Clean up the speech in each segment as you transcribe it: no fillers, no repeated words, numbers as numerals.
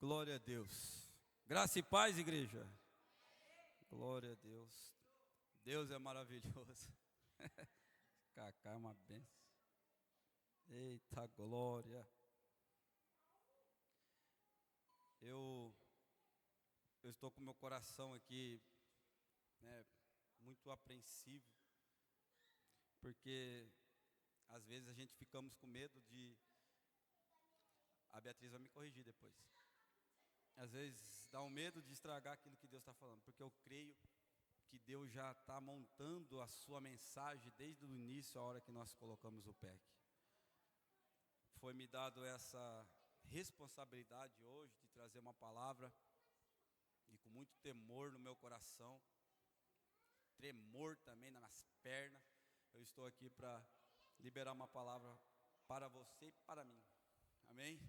Glória a Deus. Graça e paz, igreja. Glória a Deus. Deus é maravilhoso. Cacá é uma benção. Eita glória. Eu estou com meu coração aqui, muito apreensivo, porque às vezes a gente ficamos com medo de... A Beatriz vai me corrigir depois. Às vezes dá um medo de estragar aquilo que Deus está falando, porque eu creio que Deus já está montando a sua mensagem desde o início, a hora que nós colocamos o pé aqui. Foi-me dado essa responsabilidade hoje de trazer uma palavra, e com muito temor no meu coração, tremor também nas pernas, eu estou aqui para liberar uma palavra para você e para mim, amém?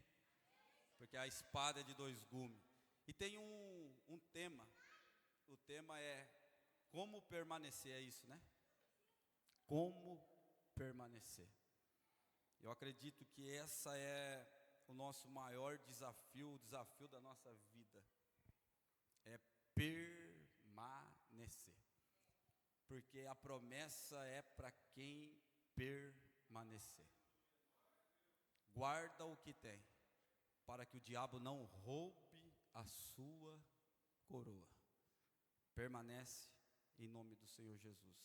Porque a espada é de dois gumes. E tem um tema, o tema é como permanecer, é isso, né? Como permanecer. Eu acredito que essa é o nosso maior desafio, o desafio da nossa vida, é permanecer. Porque a promessa é para quem permanecer. Guarda o que tem, para que o diabo não roube a sua coroa. Permanece em nome do Senhor Jesus.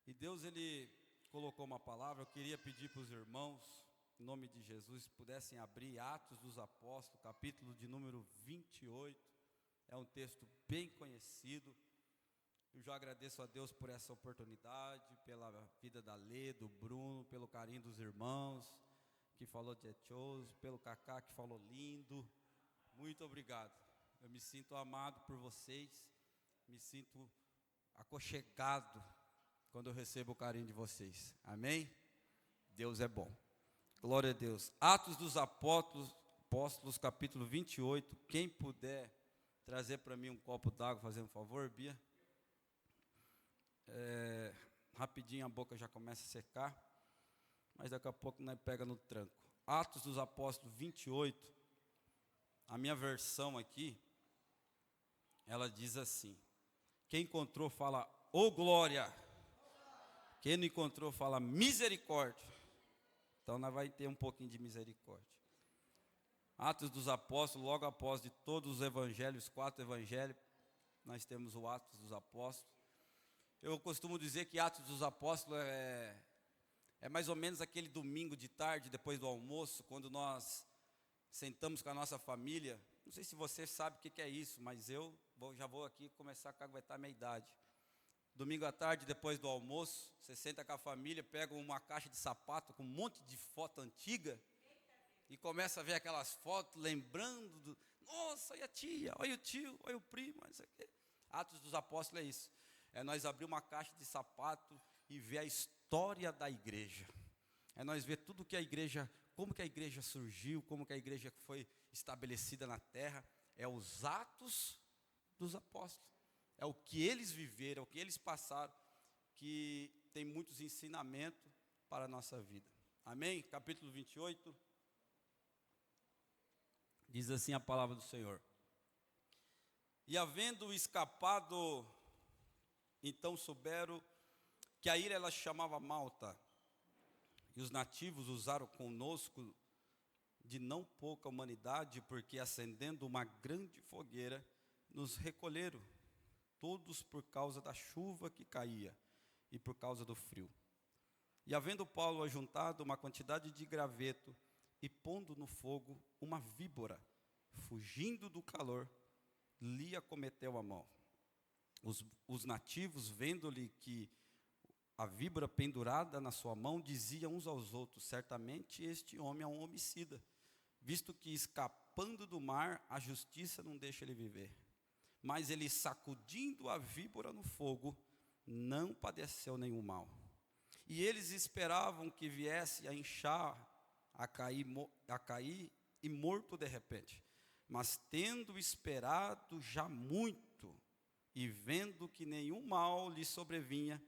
E Deus, Ele colocou uma palavra. Eu queria pedir para os irmãos, em nome de Jesus, se pudessem abrir Atos dos Apóstolos, capítulo de número 28. É um texto bem conhecido. Eu já agradeço a Deus por essa oportunidade, pela vida da Lê, do Bruno, pelo carinho dos irmãos, que falou de Etioso, pelo Cacá, que falou lindo. Muito obrigado. Eu me sinto amado por vocês, me sinto aconchegado quando eu recebo o carinho de vocês. Amém? Deus é bom. Glória a Deus. Atos dos Apóstolos, capítulo 28. Quem puder trazer para mim um copo d'água, fazendo um favor, Bia. Rapidinho a boca já começa a secar, mas daqui a pouco nós pega no tranco. Atos dos Apóstolos 28, a minha versão aqui, ela diz assim: quem encontrou fala, ô glória. Quem não encontrou fala, misericórdia. Então nós vamos ter um pouquinho de misericórdia. Atos dos Apóstolos, logo após de todos os evangelhos, 4 evangelhos, nós temos o Atos dos Apóstolos. Eu costumo dizer que Atos dos Apóstolos é mais ou menos aquele domingo de tarde, depois do almoço, quando nós sentamos com a nossa família. Não sei se você sabe o que é isso, mas eu já vou aqui começar a caguetar a minha idade. Domingo à tarde, depois do almoço, você senta com a família, pega uma caixa de sapato com um monte de foto antiga e começa a ver aquelas fotos, lembrando nossa, olha a tia, olha o tio, olha o primo, isso aqui. Atos dos Apóstolos é isso. É nós abrir uma caixa de sapato e ver a história da igreja. É nós ver tudo que a igreja, como que a igreja surgiu, como que a igreja foi estabelecida na terra. É os Atos dos Apóstolos. É o que eles viveram, é o que eles passaram, que tem muitos ensinamentos para a nossa vida. Amém? Capítulo 28. Diz assim a palavra do Senhor. E havendo escapado, então souberam que a ilha ela chamava Malta. E os nativos usaram conosco de não pouca humanidade, porque acendendo uma grande fogueira, nos recolheram, todos por causa da chuva que caía e por causa do frio. E havendo Paulo ajuntado uma quantidade de graveto e pondo no fogo uma víbora, fugindo do calor, lhe acometeu a mão. Os nativos, vendo-lhe que a víbora pendurada na sua mão, diziam uns aos outros, certamente este homem é um homicida, visto que escapando do mar, a justiça não deixa ele viver. Mas ele, sacudindo a víbora no fogo, não padeceu nenhum mal. E eles esperavam que viesse a inchar, a cair e morto de repente. Mas tendo esperado já muito, e vendo que nenhum mal lhe sobrevinha,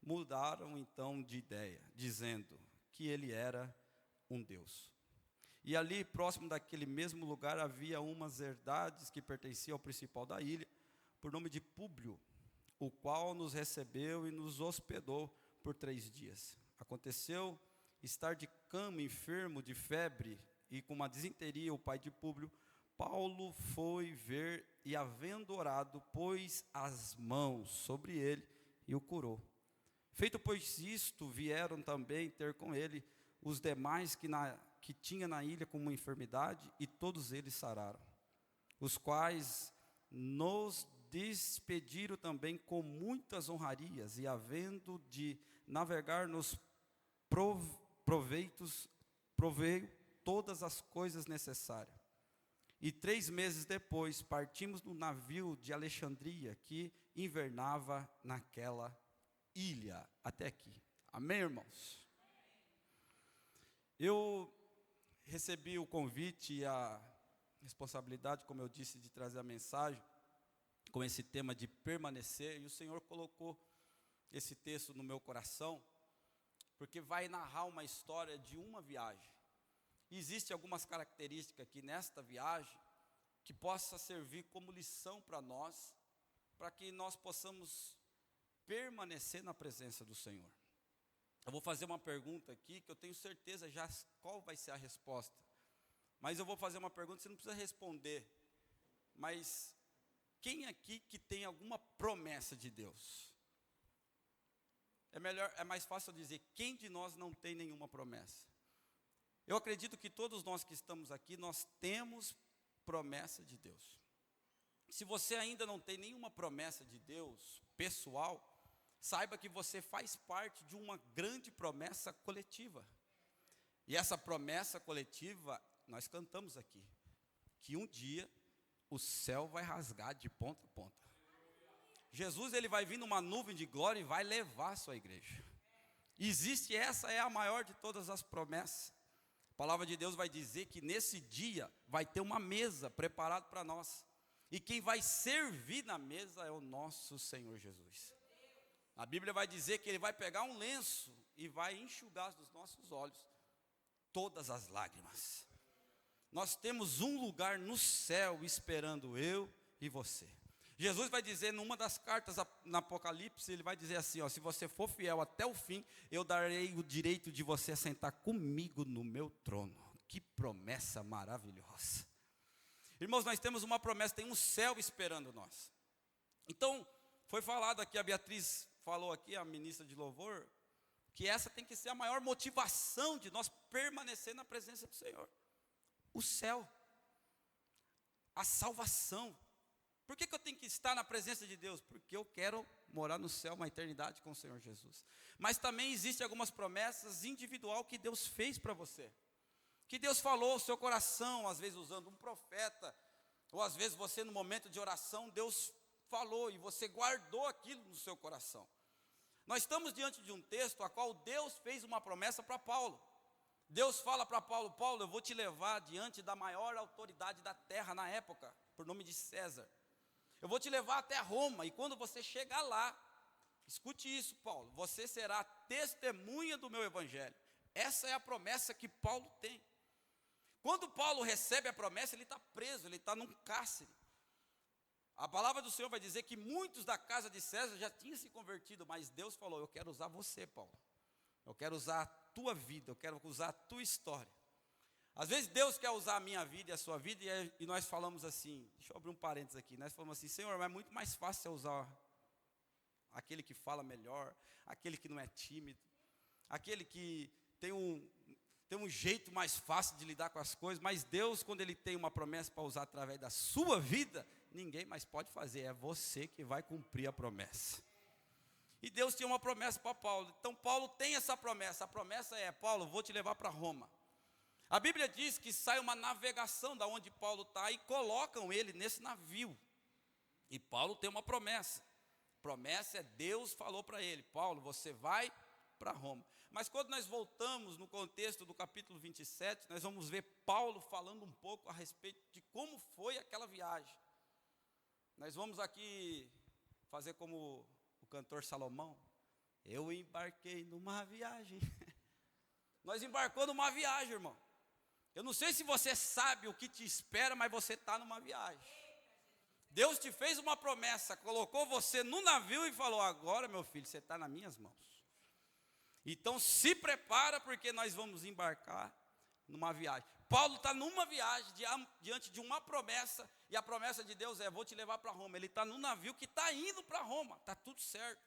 mudaram então de ideia, dizendo que ele era um Deus. E ali, próximo daquele mesmo lugar, havia umas herdades que pertenciam ao principal da ilha, por nome de Públio, o qual nos recebeu e nos hospedou por 3 dias. Aconteceu estar de cama, enfermo de febre, e com uma disenteria, o pai de Públio, Paulo foi ver, e havendo orado, pôs as mãos sobre ele e o curou. Feito pois isto, vieram também ter com ele os demais que tinha na ilha com uma enfermidade, e todos eles sararam, os quais nos despediram também com muitas honrarias, e havendo de navegar nos proveio todas as coisas necessárias. E 3 meses depois, partimos no navio de Alexandria, que invernava naquela ilha. Até aqui. Amém, irmãos? Eu recebi o convite e a responsabilidade, como eu disse, de trazer a mensagem com esse tema de permanecer, e o Senhor colocou esse texto no meu coração, porque vai narrar uma história de uma viagem. E existem algumas características aqui nesta viagem que possa servir como lição para nós, para que nós possamos permanecer na presença do Senhor. Eu vou fazer uma pergunta aqui, que eu tenho certeza já qual vai ser a resposta. Mas eu vou fazer uma pergunta, você não precisa responder. Mas quem aqui que tem alguma promessa de Deus? É mais fácil eu dizer, quem de nós não tem nenhuma promessa? Eu acredito que todos nós que estamos aqui, nós temos promessa de Deus. Se você ainda não tem nenhuma promessa de Deus, pessoal, saiba que você faz parte de uma grande promessa coletiva. E essa promessa coletiva, nós cantamos aqui, que um dia o céu vai rasgar de ponta a ponta. Jesus, ele vai vir numa nuvem de glória e vai levar a sua igreja. Essa é a maior de todas as promessas. A palavra de Deus vai dizer que nesse dia vai ter uma mesa preparada para nós. E quem vai servir na mesa é o nosso Senhor Jesus. A Bíblia vai dizer que Ele vai pegar um lenço e vai enxugar dos nossos olhos todas as lágrimas. Nós temos um lugar no céu esperando eu e você. Jesus vai dizer numa das cartas no Apocalipse, Ele vai dizer assim, se você for fiel até o fim, eu darei o direito de você sentar comigo no meu trono. Que promessa maravilhosa. Irmãos, nós temos uma promessa, tem um céu esperando nós. Então, foi falado aqui, a Beatriz falou aqui, a ministra de louvor, que essa tem que ser a maior motivação de nós permanecer na presença do Senhor. O céu, a salvação. Por que eu tenho que estar na presença de Deus? Porque eu quero morar no céu uma eternidade com o Senhor Jesus. Mas também existem algumas promessas individual que Deus fez para você. Que Deus falou ao seu coração, às vezes usando um profeta, ou às vezes você no momento de oração, Deus falou e você guardou aquilo no seu coração. Nós estamos diante de um texto a qual Deus fez uma promessa para Paulo. Deus fala para Paulo, Paulo, eu vou te levar diante da maior autoridade da terra na época, por nome de César. Eu vou te levar até Roma, e quando você chegar lá, escute isso, Paulo, você será testemunha do meu evangelho. Essa é a promessa que Paulo tem. Quando Paulo recebe a promessa, ele está preso, ele está num cárcere. A palavra do Senhor vai dizer que muitos da casa de César já tinham se convertido, mas Deus falou, eu quero usar você, Paulo. Eu quero usar a tua vida, eu quero usar a tua história. Às vezes Deus quer usar a minha vida e a sua vida, e nós falamos assim, deixa eu abrir um parênteses aqui, nós falamos assim, Senhor, mas é muito mais fácil usar aquele que fala melhor, aquele que não é tímido, aquele que tem um jeito mais fácil de lidar com as coisas, mas Deus, quando Ele tem uma promessa para usar através da sua vida, ninguém mais pode fazer, é você que vai cumprir a promessa. E Deus tinha uma promessa para Paulo, então Paulo tem essa promessa, a promessa é, Paulo, vou te levar para Roma. A Bíblia diz que sai uma navegação da onde Paulo está e colocam ele nesse navio. E Paulo tem uma promessa. Promessa é Deus falou para ele, Paulo, você vai para Roma. Mas quando nós voltamos no contexto do capítulo 27, nós vamos ver Paulo falando um pouco a respeito de como foi aquela viagem. Nós vamos aqui fazer como o cantor Salomão. Eu embarquei numa viagem. Nós embarcamos numa viagem, irmão. Eu não sei se você sabe o que te espera, mas você está numa viagem. Deus te fez uma promessa, colocou você no navio e falou: agora, meu filho, você está nas minhas mãos. Então se prepara, porque nós vamos embarcar numa viagem. Paulo está numa viagem, diante de uma promessa, e a promessa de Deus é: vou te levar para Roma. Ele está num navio que está indo para Roma, está tudo certo.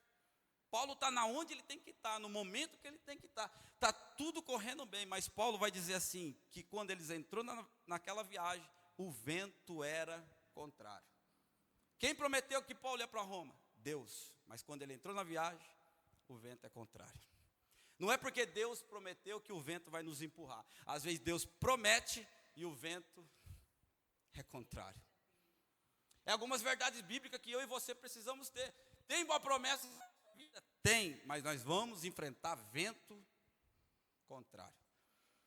Paulo está na onde ele tem que estar, no momento que ele tem que estar. Está tudo correndo bem, mas Paulo vai dizer assim, que quando eles entrou naquela viagem, o vento era contrário. Quem prometeu que Paulo ia para Roma? Deus. Mas quando ele entrou na viagem, o vento é contrário. Não é porque Deus prometeu que o vento vai nos empurrar. Às vezes Deus promete e o vento é contrário. É algumas verdades bíblicas que eu e você precisamos ter. Tem uma promessa na vida? Tem, mas nós vamos enfrentar vento contrário.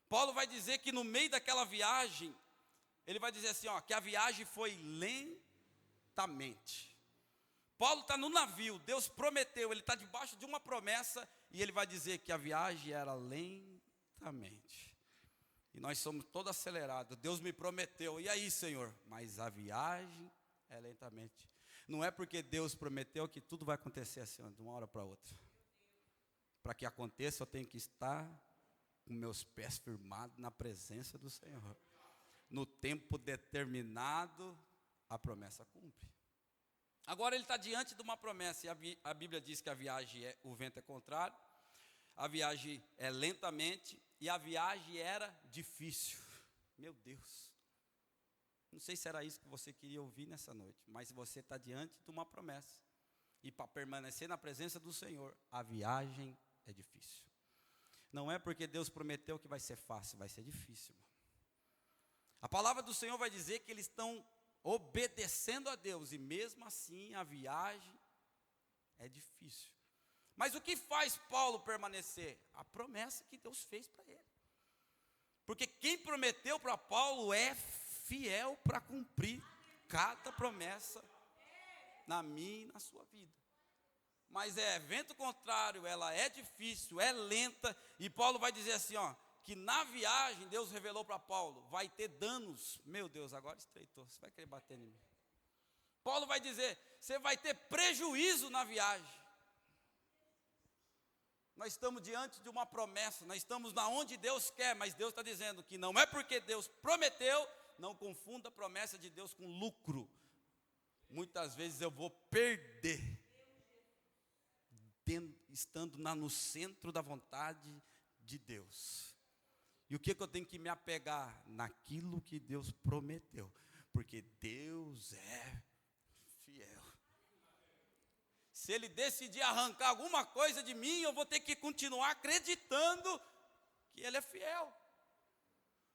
Paulo vai dizer que no meio daquela viagem, ele vai dizer assim, que a viagem foi lentamente. Paulo está no navio, Deus prometeu, ele está debaixo de uma promessa, e ele vai dizer que a viagem era lentamente. E nós somos todos acelerados. Deus me prometeu, e aí, Senhor? Mas a viagem é lentamente. Não é porque Deus prometeu que tudo vai acontecer assim, de uma hora para outra. Para que aconteça, eu tenho que estar com meus pés firmados na presença do Senhor. No tempo determinado, a promessa cumpre. Agora ele está diante de uma promessa, e a Bíblia diz que a viagem, o vento é contrário, a viagem é lentamente, e a viagem era difícil. Meu Deus, não sei se era isso que você queria ouvir nessa noite, mas você está diante de uma promessa, e para permanecer na presença do Senhor, a viagem é difícil. Não é porque Deus prometeu que vai ser fácil, vai ser difícil. A palavra do Senhor vai dizer que eles estão obedecendo a Deus, e mesmo assim a viagem é difícil. Mas o que faz Paulo permanecer? A promessa que Deus fez para ele. Porque quem prometeu para Paulo é fiel para cumprir cada promessa na minha e na sua vida. Mas é vento contrário, ela é difícil, é lenta, e Paulo vai dizer assim, que na viagem Deus revelou para Paulo, vai ter danos. Meu Deus, agora estreitou, você vai querer bater em mim. Paulo vai dizer, você vai ter prejuízo na viagem. Nós estamos diante de uma promessa, nós estamos na onde Deus quer, mas Deus está dizendo que não é porque Deus prometeu, não confunda a promessa de Deus com lucro. Muitas vezes eu vou perder, estando no centro da vontade de Deus. E o que eu tenho que me apegar? Naquilo que Deus prometeu, porque Deus é fiel. Se Ele decidir arrancar alguma coisa de mim, eu vou ter que continuar acreditando que Ele é fiel.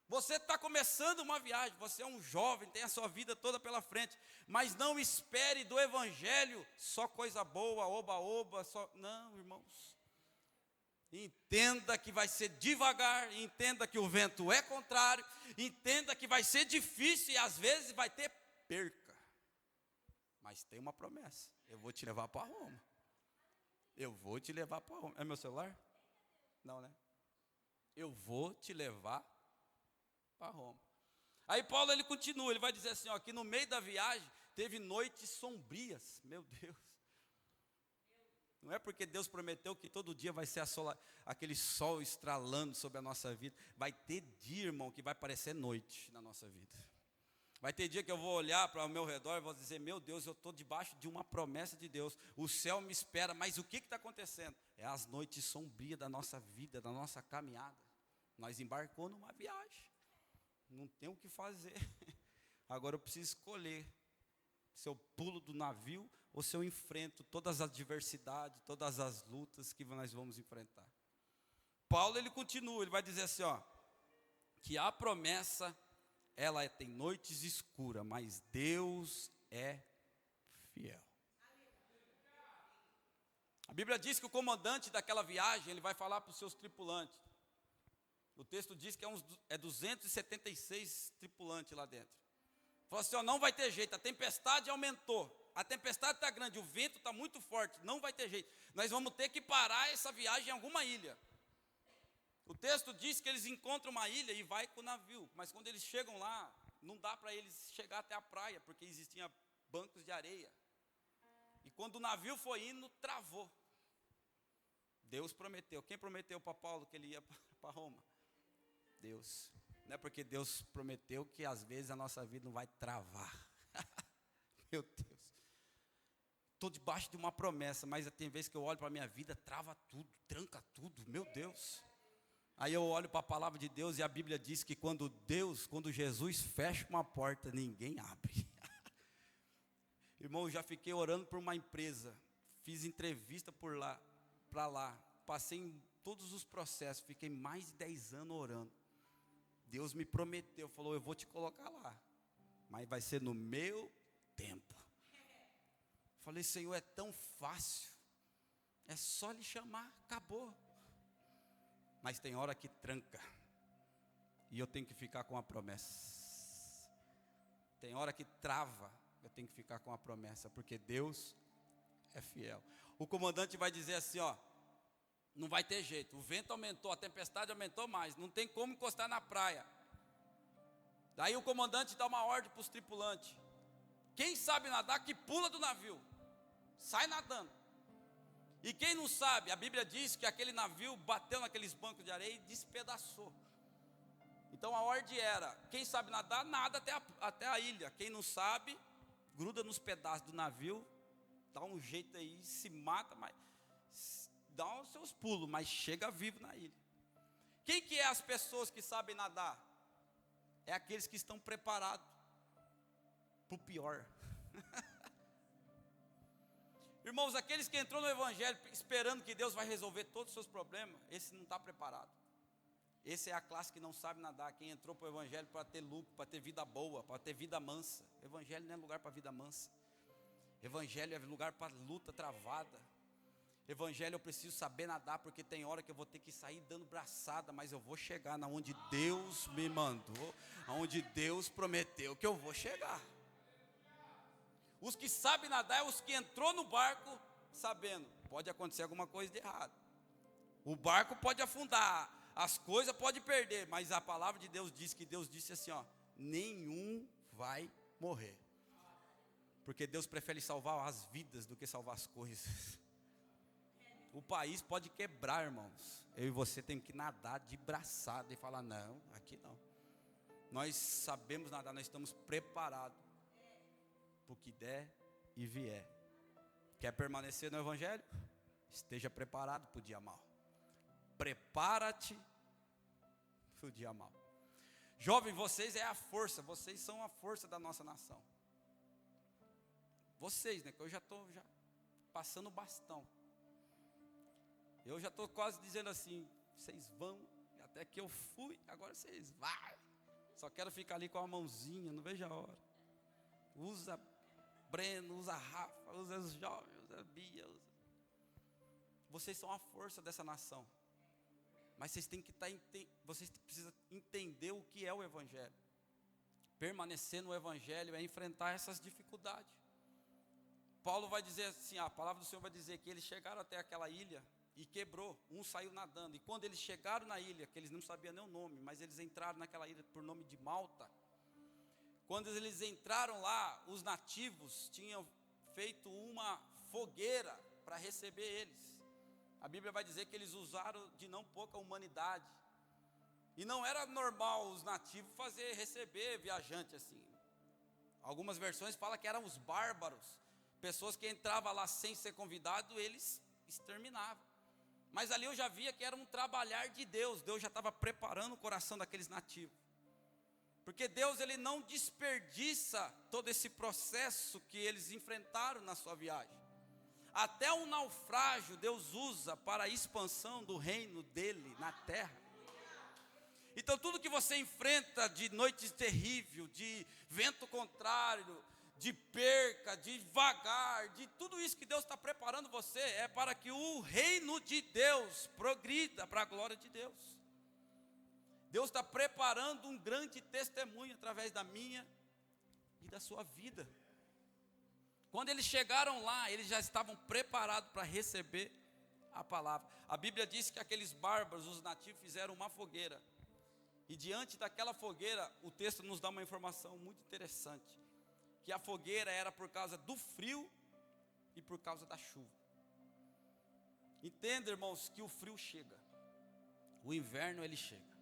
Você está começando uma viagem, você é um jovem, tem a sua vida toda pela frente, mas não espere do Evangelho só coisa boa, oba-oba, não, irmãos. Entenda que vai ser devagar, entenda que o vento é contrário, entenda que vai ser difícil e às vezes vai ter perca. Mas tem uma promessa, eu vou te levar para Roma. Eu vou te levar para Roma. É meu celular? Não, né? Eu vou te levar para Roma. Aí Paulo ele continua, ele vai dizer assim, que no meio da viagem teve noites sombrias. Meu Deus. Não é porque Deus prometeu que todo dia vai ser aquele sol estralando sobre a nossa vida. Vai ter dia, irmão, que vai parecer noite na nossa vida. Vai ter dia que eu vou olhar para o meu redor e vou dizer, meu Deus, eu estou debaixo de uma promessa de Deus. O céu me espera, mas o que está acontecendo? É as noites sombrias da nossa vida, da nossa caminhada. Nós embarcou numa viagem. Não tem o que fazer. Agora eu preciso escolher se eu pulo do navio ou se eu enfrento todas as adversidades, todas as lutas que nós vamos enfrentar. Paulo ele continua, ele vai dizer assim, que a promessa, ela tem noites escuras, mas Deus é fiel. A Bíblia diz que o comandante daquela viagem, ele vai falar para os seus tripulantes. O texto diz que é 276 tripulantes lá dentro. Falou assim, não vai ter jeito, a tempestade aumentou. A tempestade está grande, o vento está muito forte, não vai ter jeito. Nós vamos ter que parar essa viagem em alguma ilha. O texto diz que eles encontram uma ilha e vai com o navio, mas quando eles chegam lá, não dá para eles chegar até a praia, porque existiam bancos de areia. E quando o navio foi indo, travou. Deus prometeu. Quem prometeu para Paulo que ele ia para Roma? Deus. Não é porque Deus prometeu que às vezes a nossa vida não vai travar. Meu Deus. Estou debaixo de uma promessa, mas tem vezes que eu olho para a minha vida, trava tudo, tranca tudo, meu Deus. Aí eu olho para a palavra de Deus e a Bíblia diz que quando Jesus fecha uma porta, ninguém abre. Irmão, eu já fiquei orando por uma empresa, fiz entrevista para lá, passei em todos os processos, fiquei mais de 10 anos orando. Deus me prometeu, falou, eu vou te colocar lá, mas vai ser no meu tempo. Falei, Senhor, é tão fácil, é só lhe chamar, acabou. Mas tem hora que tranca, e eu tenho que ficar com a promessa. Tem hora que trava, eu tenho que ficar com a promessa, porque Deus é fiel. O comandante vai dizer assim, ó, não vai ter jeito, o vento aumentou, a tempestade aumentou mais, não tem como encostar na praia. Daí o comandante dá uma ordem para os tripulantes, quem sabe nadar que pula do navio, sai nadando. E quem não sabe, a Bíblia diz que aquele navio bateu naqueles bancos de areia e despedaçou. Então a ordem era, quem sabe nadar, nada até a ilha. Quem não sabe, gruda nos pedaços do navio, dá um jeito aí, se mata, mas dá os seus pulos, mas chega vivo na ilha. Quem que é as pessoas que sabem nadar? É aqueles que estão preparados para o pior. Irmãos, aqueles que entrou no Evangelho esperando que Deus vai resolver todos os seus problemas, esse não está preparado. Esse é a classe que não sabe nadar, quem entrou para o Evangelho para ter lucro, para ter vida boa, para ter vida mansa. Evangelho não é lugar para vida mansa. Evangelho é lugar para luta travada. Evangelho eu preciso saber nadar, porque tem hora que eu vou ter que sair dando braçada, mas eu vou chegar na onde Deus me mandou, aonde Deus prometeu que eu vou chegar. Os que sabem nadar é os que entrou no barco sabendo, pode acontecer alguma coisa de errado. O barco pode afundar, as coisas podem perder, mas a palavra de Deus diz que Deus disse assim, ó, nenhum vai morrer. Porque Deus prefere salvar as vidas do que salvar as coisas. O país pode quebrar, irmãos. Eu e você temos que nadar de braçada e falar, não, aqui não. Nós sabemos nadar, nós estamos preparados para o que der e vier. Quer permanecer no Evangelho? Esteja preparado para o dia mau. Prepara-te para o dia mau. Jovem, vocês é a força, vocês são a força da nossa nação. Vocês, né, que eu já estou passando o bastão. Eu já estou quase dizendo assim, vocês vão, até que eu fui, agora vocês vão. Só quero ficar ali com a mãozinha, não vejo a hora. Usa Breno, usa Rafa, usa os jovens, usa Bia. Vocês são a força dessa nação. Mas vocês têm que vocês precisam entender o que é o Evangelho. Permanecer no Evangelho é enfrentar essas dificuldades. Paulo vai dizer assim, a palavra do Senhor vai dizer que eles chegaram até aquela ilha e quebrou, um saiu nadando. E quando eles chegaram na ilha, que eles não sabiam nem o nome, mas eles entraram naquela ilha por nome de Malta. Quando eles entraram lá, os nativos tinham feito uma fogueira para receber eles. A Bíblia vai dizer que eles usaram de não pouca humanidade. E não era normal os nativos receber viajante assim. Algumas versões falam que eram os bárbaros. Pessoas que entravam lá sem ser convidado, eles exterminavam. Mas ali eu já via que era um trabalhar de Deus. Deus já estava preparando o coração daqueles nativos. Porque Deus, Ele não desperdiça todo esse processo que eles enfrentaram na sua viagem. Até um naufrágio Deus usa para a expansão do reino dEle na terra. Então tudo que você enfrenta de noite terrível, de vento contrário, de perca, de vagar, de tudo isso que Deus está preparando você, é para que o reino de Deus progrida para a glória de Deus. Deus está preparando um grande testemunho através da minha e da sua vida. Quando eles chegaram lá, eles já estavam preparados para receber a palavra. A Bíblia diz que aqueles bárbaros, os nativos, fizeram uma fogueira. E diante daquela fogueira, o texto nos dá uma informação muito interessante. Que a fogueira era por causa do frio e por causa da chuva. Entenda, irmãos, que o frio chega. O inverno, ele chega.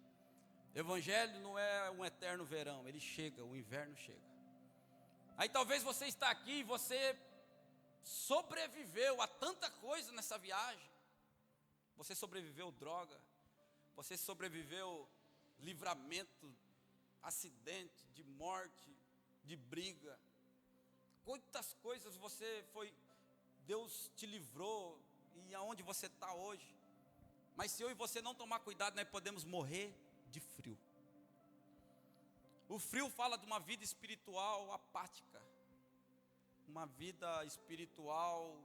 O evangelho não é um eterno verão, ele chega, o inverno chega. Aí talvez você está aqui e você sobreviveu a tanta coisa nessa viagem. Você sobreviveu droga, você sobreviveu livramento, acidente, de morte, de briga. Quantas coisas Deus te livrou e aonde você está hoje. Mas se eu e você não tomar cuidado, nós podemos morrer de frio. O frio fala de uma vida espiritual apática, uma vida espiritual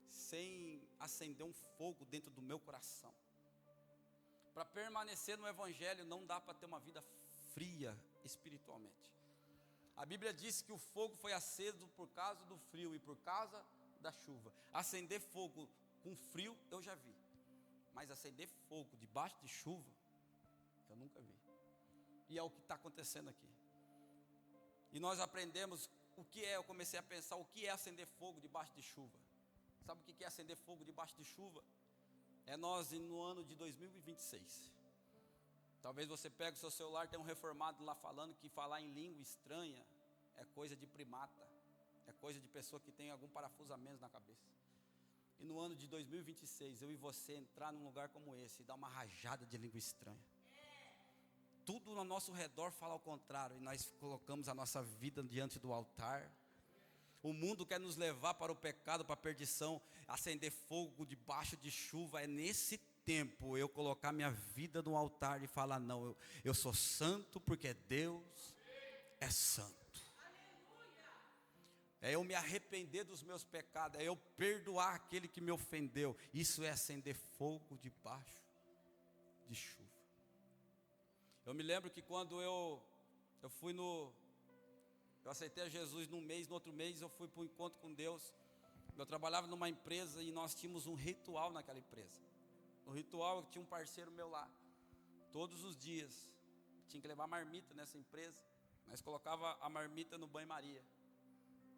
sem acender um fogo dentro do meu coração. Para permanecer no evangelho não dá para ter uma vida fria espiritualmente. A Bíblia diz que o fogo foi aceso por causa do frio e por causa da chuva. Acender fogo com frio eu já vi, mas acender fogo debaixo de chuva eu nunca vi. E é o que está acontecendo aqui. E nós aprendemos o que é, eu comecei a pensar o que é acender fogo debaixo de chuva. Sabe o que é acender fogo debaixo de chuva? É nós no ano de 2026. Talvez você pegue o seu celular, tem um reformado lá falando que falar em língua estranha é coisa de primata, é coisa de pessoa que tem algum parafuso a menos na cabeça. E no ano de 2026, eu e você entrar num lugar como esse e dar uma rajada de língua estranha. Tudo ao nosso redor fala ao contrário, e nós colocamos a nossa vida diante do altar. O mundo quer nos levar para o pecado, para a perdição, acender fogo debaixo de chuva. É nesse tempo eu colocar minha vida no altar e falar: não, eu sou santo porque Deus é santo. É eu me arrepender dos meus pecados, é eu perdoar aquele que me ofendeu. Isso é acender fogo debaixo de chuva. Eu me lembro que quando eu aceitei a Jesus num mês, no outro mês eu fui para um encontro com Deus. Eu trabalhava numa empresa e nós tínhamos um ritual naquela empresa. No ritual eu tinha um parceiro meu lá. Todos os dias, tinha que levar marmita nessa empresa. Nós colocava a marmita no banho-maria.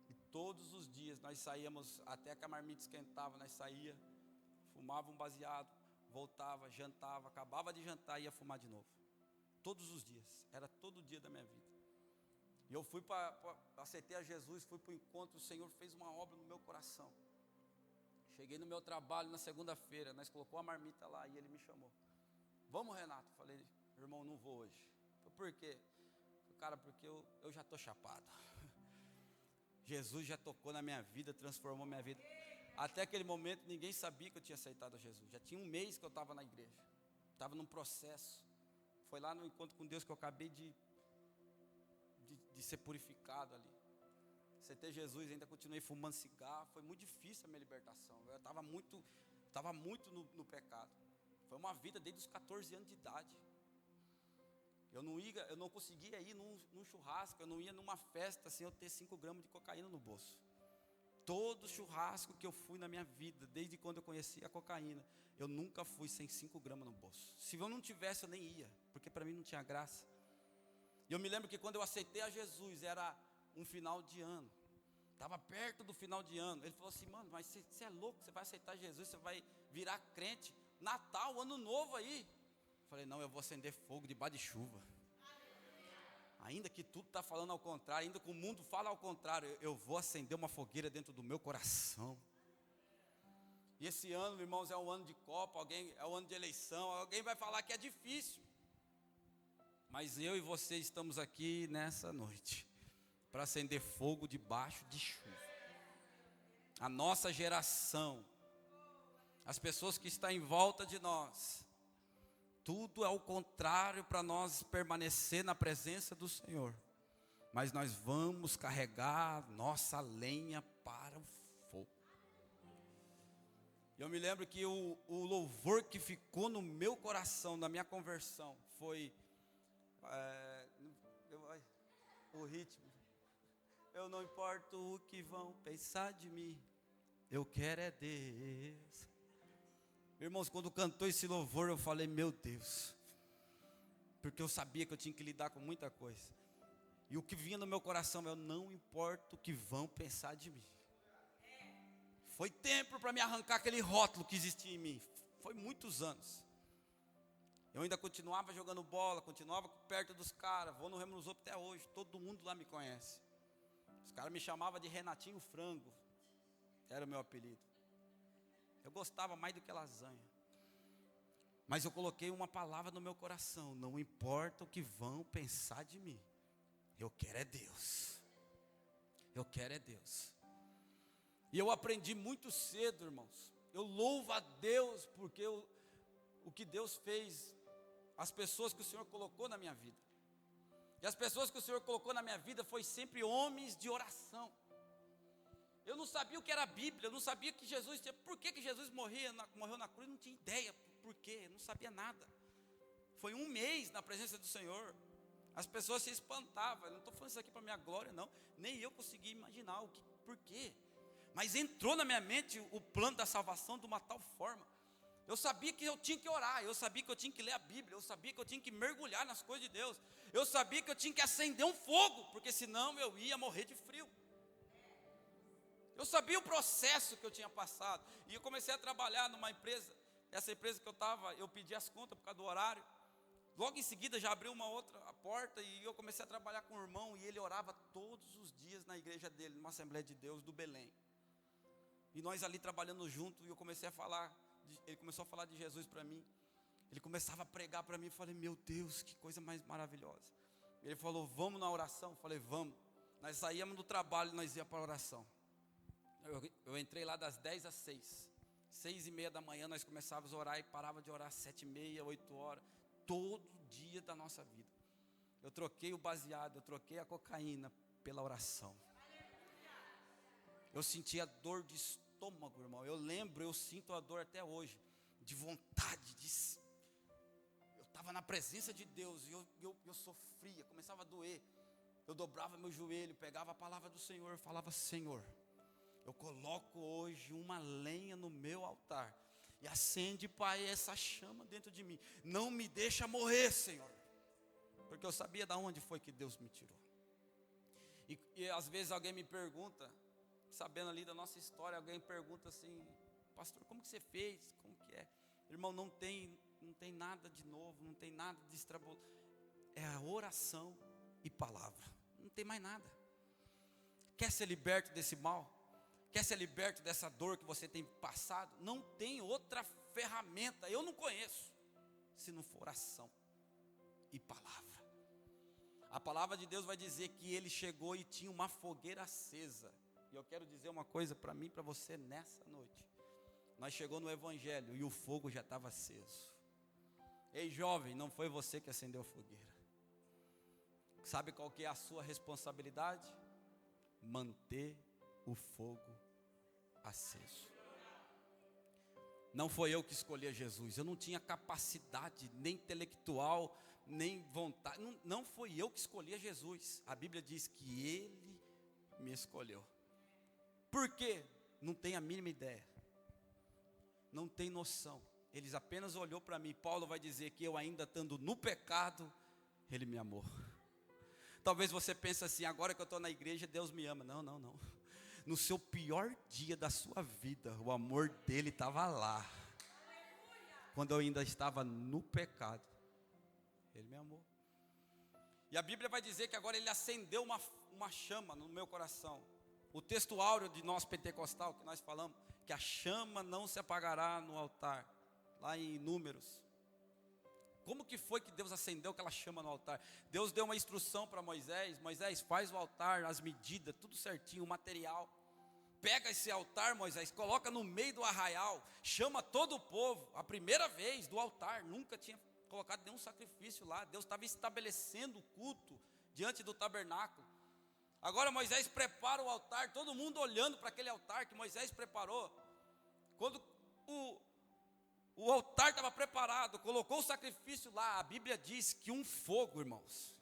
E todos os dias nós saíamos, até que a marmita esquentava, nós saía, fumava um baseado, voltava, jantava, acabava de jantar e ia fumar de novo. Todos os dias, era todo dia da minha vida. E eu aceitei a Jesus, fui para o encontro, o Senhor fez uma obra no meu coração. Cheguei no meu trabalho na segunda-feira, nós colocou a marmita lá e ele me chamou. Vamos, Renato? Falei: irmão, não vou hoje. Falei: por quê? Falei: cara, porque eu já estou chapado. Jesus já tocou na minha vida, transformou minha vida. Até aquele momento ninguém sabia que eu tinha aceitado a Jesus. Já tinha um mês que eu estava na igreja, estava num processo. Foi lá no encontro com Deus que eu acabei de ser purificado ali. Aceitei Jesus, ainda continuei fumando cigarro. Foi muito difícil a minha libertação. Eu estava muito no pecado. Foi uma vida desde os 14 anos de idade. Eu não conseguia ir num churrasco, eu não ia numa festa sem eu ter 5 gramas de cocaína no bolso. Todo churrasco que eu fui na minha vida, desde quando eu conheci a cocaína, eu nunca fui sem 5 gramas no bolso. Se eu não tivesse, eu nem ia, porque para mim não tinha graça. E eu me lembro que quando eu aceitei a Jesus, era um final de ano. Estava perto do final de ano. Ele falou assim: mano, mas você é louco, você vai aceitar Jesus, você vai virar crente. Natal, ano novo aí. Eu falei: não, eu vou acender fogo debaixo de chuva. Ainda que tudo está falando ao contrário, ainda que o mundo fala ao contrário, eu vou acender uma fogueira dentro do meu coração. E esse ano, irmãos, é um ano de Copa, é um ano de eleição. Alguém vai falar que é difícil. Mas eu e você estamos aqui nessa noite para acender fogo debaixo de chuva. A nossa geração, as pessoas que estão em volta de nós, tudo é o contrário para nós permanecer na presença do Senhor. Mas nós vamos carregar nossa lenha para o fogo. Eu me lembro que o louvor que ficou no meu coração, na minha conversão, foi o ritmo. Eu não importo o que vão pensar de mim, eu quero é Deus. Irmãos, quando cantou esse louvor, eu falei, meu Deus, porque eu sabia que eu tinha que lidar com muita coisa. E o que vinha no meu coração é, não importa o que vão pensar de mim. Foi tempo para me arrancar aquele rótulo que existia em mim. Foi muitos anos. Eu ainda continuava jogando bola, continuava perto dos caras. Vou no Remo nos Outros até hoje. Todo mundo lá me conhece. Os caras me chamavam de Renatinho Frango. Era o meu apelido. Eu gostava mais do que lasanha. Mas eu coloquei uma palavra no meu coração. Não importa o que vão pensar de mim. Eu quero é Deus. Eu quero é Deus. E eu aprendi muito cedo, irmãos. Eu louvo a Deus porque o que Deus fez, as pessoas que o Senhor colocou na minha vida. E as pessoas que o Senhor colocou na minha vida foi sempre homens de oração. Eu não sabia o que era a Bíblia, eu não sabia que Jesus tinha, por que Jesus morreu na cruz, não tinha ideia por quê, eu não sabia nada. Foi um mês na presença do Senhor. As pessoas se espantavam. Eu não estou falando isso aqui para minha glória, não. Nem eu consegui imaginar por quê. Mas entrou na minha mente o plano da salvação de uma tal forma. Eu sabia que eu tinha que orar, eu sabia que eu tinha que ler a Bíblia, eu sabia que eu tinha que mergulhar nas coisas de Deus. Eu sabia que eu tinha que acender um fogo, porque senão eu ia morrer de frio. Eu sabia o processo que eu tinha passado. E eu comecei a trabalhar numa empresa. Essa empresa que eu estava, eu pedi as contas por causa do horário. Logo em seguida já abriu uma outra porta e eu comecei a trabalhar com o irmão. E ele orava todos os dias na igreja dele, numa Assembleia de Deus do Belém. E nós ali trabalhando junto, e eu comecei a falar, ele começou a falar de Jesus para mim. Ele começava a pregar para mim, eu falei, meu Deus, que coisa mais maravilhosa. Ele falou, vamos na oração? Eu falei, vamos. Nós saíamos do trabalho e nós íamos para a oração. Eu entrei lá das 10 às 6. 6:30 da manhã nós começávamos a orar e parava de orar 7:30, 8 horas. Todo dia da nossa vida. Eu troquei o baseado, eu troquei a cocaína pela oração. Eu sentia dor de estômago, irmão. Eu sinto a dor até hoje. De vontade, eu estava na presença de Deus e eu sofria, começava a doer. Eu dobrava meu joelho, pegava a palavra do Senhor e falava, Senhor, eu coloco hoje uma lenha no meu altar. E acende, Pai, essa chama dentro de mim. Não me deixa morrer, Senhor. Porque eu sabia de onde foi que Deus me tirou. E às vezes alguém me pergunta, sabendo ali da nossa história, alguém pergunta assim, pastor, como que você fez? Como que é? Irmão, não tem nada de novo, não tem nada de extraordinário. É a oração e palavra. Não tem mais nada. Quer ser liberto desse mal? Quer ser liberto dessa dor que você tem passado? Não tem outra ferramenta, eu não conheço, se não for oração e palavra. A palavra de Deus vai dizer que ele chegou e tinha uma fogueira acesa. E eu quero dizer uma coisa para mim e para você nessa noite. Nós chegamos no Evangelho e o fogo já estava aceso. Ei, jovem, não foi você que acendeu a fogueira. Sabe qual que é a sua responsabilidade? Manter o fogo aceso. Não foi eu que escolhi Jesus. Eu não tinha capacidade nem intelectual, nem vontade. Não foi eu que escolhi Jesus. A Bíblia diz que Ele me escolheu. Por quê? Não tem a mínima ideia. Não tem noção. Ele apenas olhou para mim. Paulo vai dizer que eu ainda estando no pecado, Ele me amou. Talvez você pense assim, agora que eu estou na igreja, Deus me ama. Não. No seu pior dia da sua vida, o amor dele estava lá. Quando eu ainda estava no pecado, Ele me amou. E a Bíblia vai dizer que agora Ele acendeu uma chama no meu coração. O texto áureo de nós pentecostal, que nós falamos, que a chama não se apagará no altar, lá em Números. Como que foi que Deus acendeu aquela chama no altar? Deus deu uma instrução para Moisés. Moisés, faz o altar, as medidas, tudo certinho, o material. Pega esse altar, Moisés, coloca no meio do arraial, chama todo o povo, a primeira vez do altar, nunca tinha colocado nenhum sacrifício lá. Deus estava estabelecendo o culto diante do tabernáculo. Agora Moisés prepara o altar, todo mundo olhando para aquele altar que Moisés preparou. Quando o altar estava preparado, colocou o sacrifício lá, a Bíblia diz que um fogo, irmãos,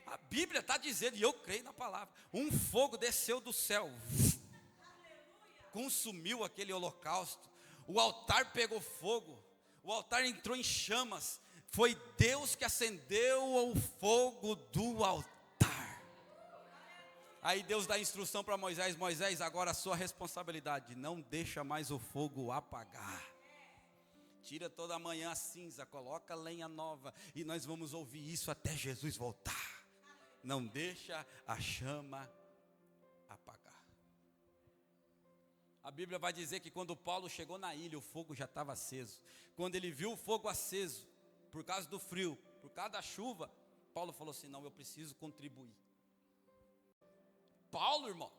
a Bíblia está dizendo, e eu creio na palavra, um fogo desceu do céu, consumiu aquele holocausto, O altar pegou fogo, o altar entrou em chamas. Foi Deus que acendeu o fogo do altar. Aí Deus dá instrução para Moisés: Moisés, agora a sua responsabilidade, não deixa mais o fogo apagar. Tira toda manhã a cinza, coloca lenha nova, e nós vamos ouvir isso até Jesus voltar. Não deixa a chama apagar. A Bíblia vai dizer que quando Paulo chegou na ilha, o fogo já estava aceso. Quando ele viu o fogo aceso, por causa do frio, por causa da chuva, Paulo falou assim: não, eu preciso contribuir. Paulo, irmão,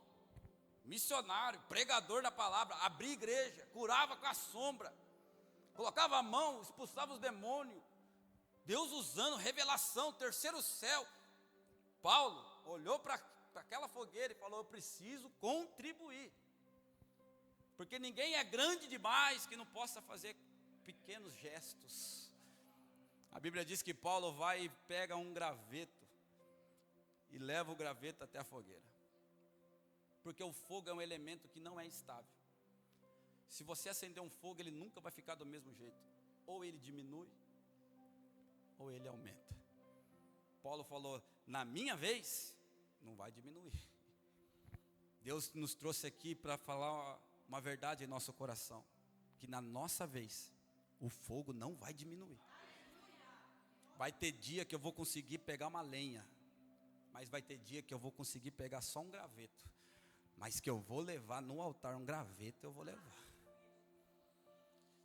missionário, pregador da palavra, abria igreja, curava com a sombra, colocava a mão, expulsava os demônios, Deus usando, revelação, terceiro céu. Paulo olhou para aquela fogueira e falou: eu preciso contribuir, porque ninguém é grande demais que não possa fazer pequenos gestos. A Bíblia diz que Paulo vai e pega um graveto e leva o graveto até a fogueira, porque o fogo é um elemento que não é estável. Se você acender um fogo, ele nunca vai ficar do mesmo jeito. Ou ele diminui, ou ele aumenta. Paulo falou: na minha vez, não vai diminuir. Deus nos trouxe aqui para falar uma verdade em nosso coração, que na nossa vez, o fogo não vai diminuir. Vai ter dia que eu vou conseguir pegar uma lenha, mas vai ter dia que eu vou conseguir pegar só um graveto, mas que eu vou levar no altar um graveto, eu vou levar.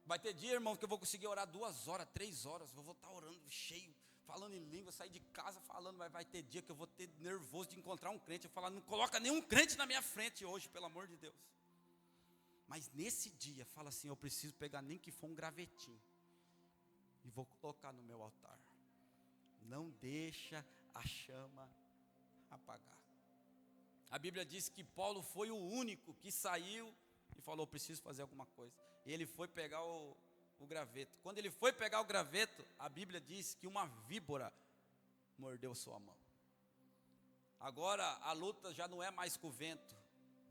Vai ter dia, irmão, que eu vou conseguir orar 2 horas, 3 horas, eu vou estar orando cheio, falando em língua, sair de casa falando, mas vai ter dia que eu vou ter nervoso de encontrar um crente, eu falar: não coloca nenhum crente na minha frente hoje, pelo amor de Deus. Mas nesse dia, fala assim: eu preciso pegar nem que for um gravetinho, e vou colocar no meu altar. Não deixa a chama apagar. A Bíblia diz que Paulo foi o único que saiu e falou: preciso fazer alguma coisa. E ele foi pegar o graveto. Quando ele foi pegar o graveto, a Bíblia diz que uma víbora mordeu sua mão. Agora a luta já não é mais com o vento,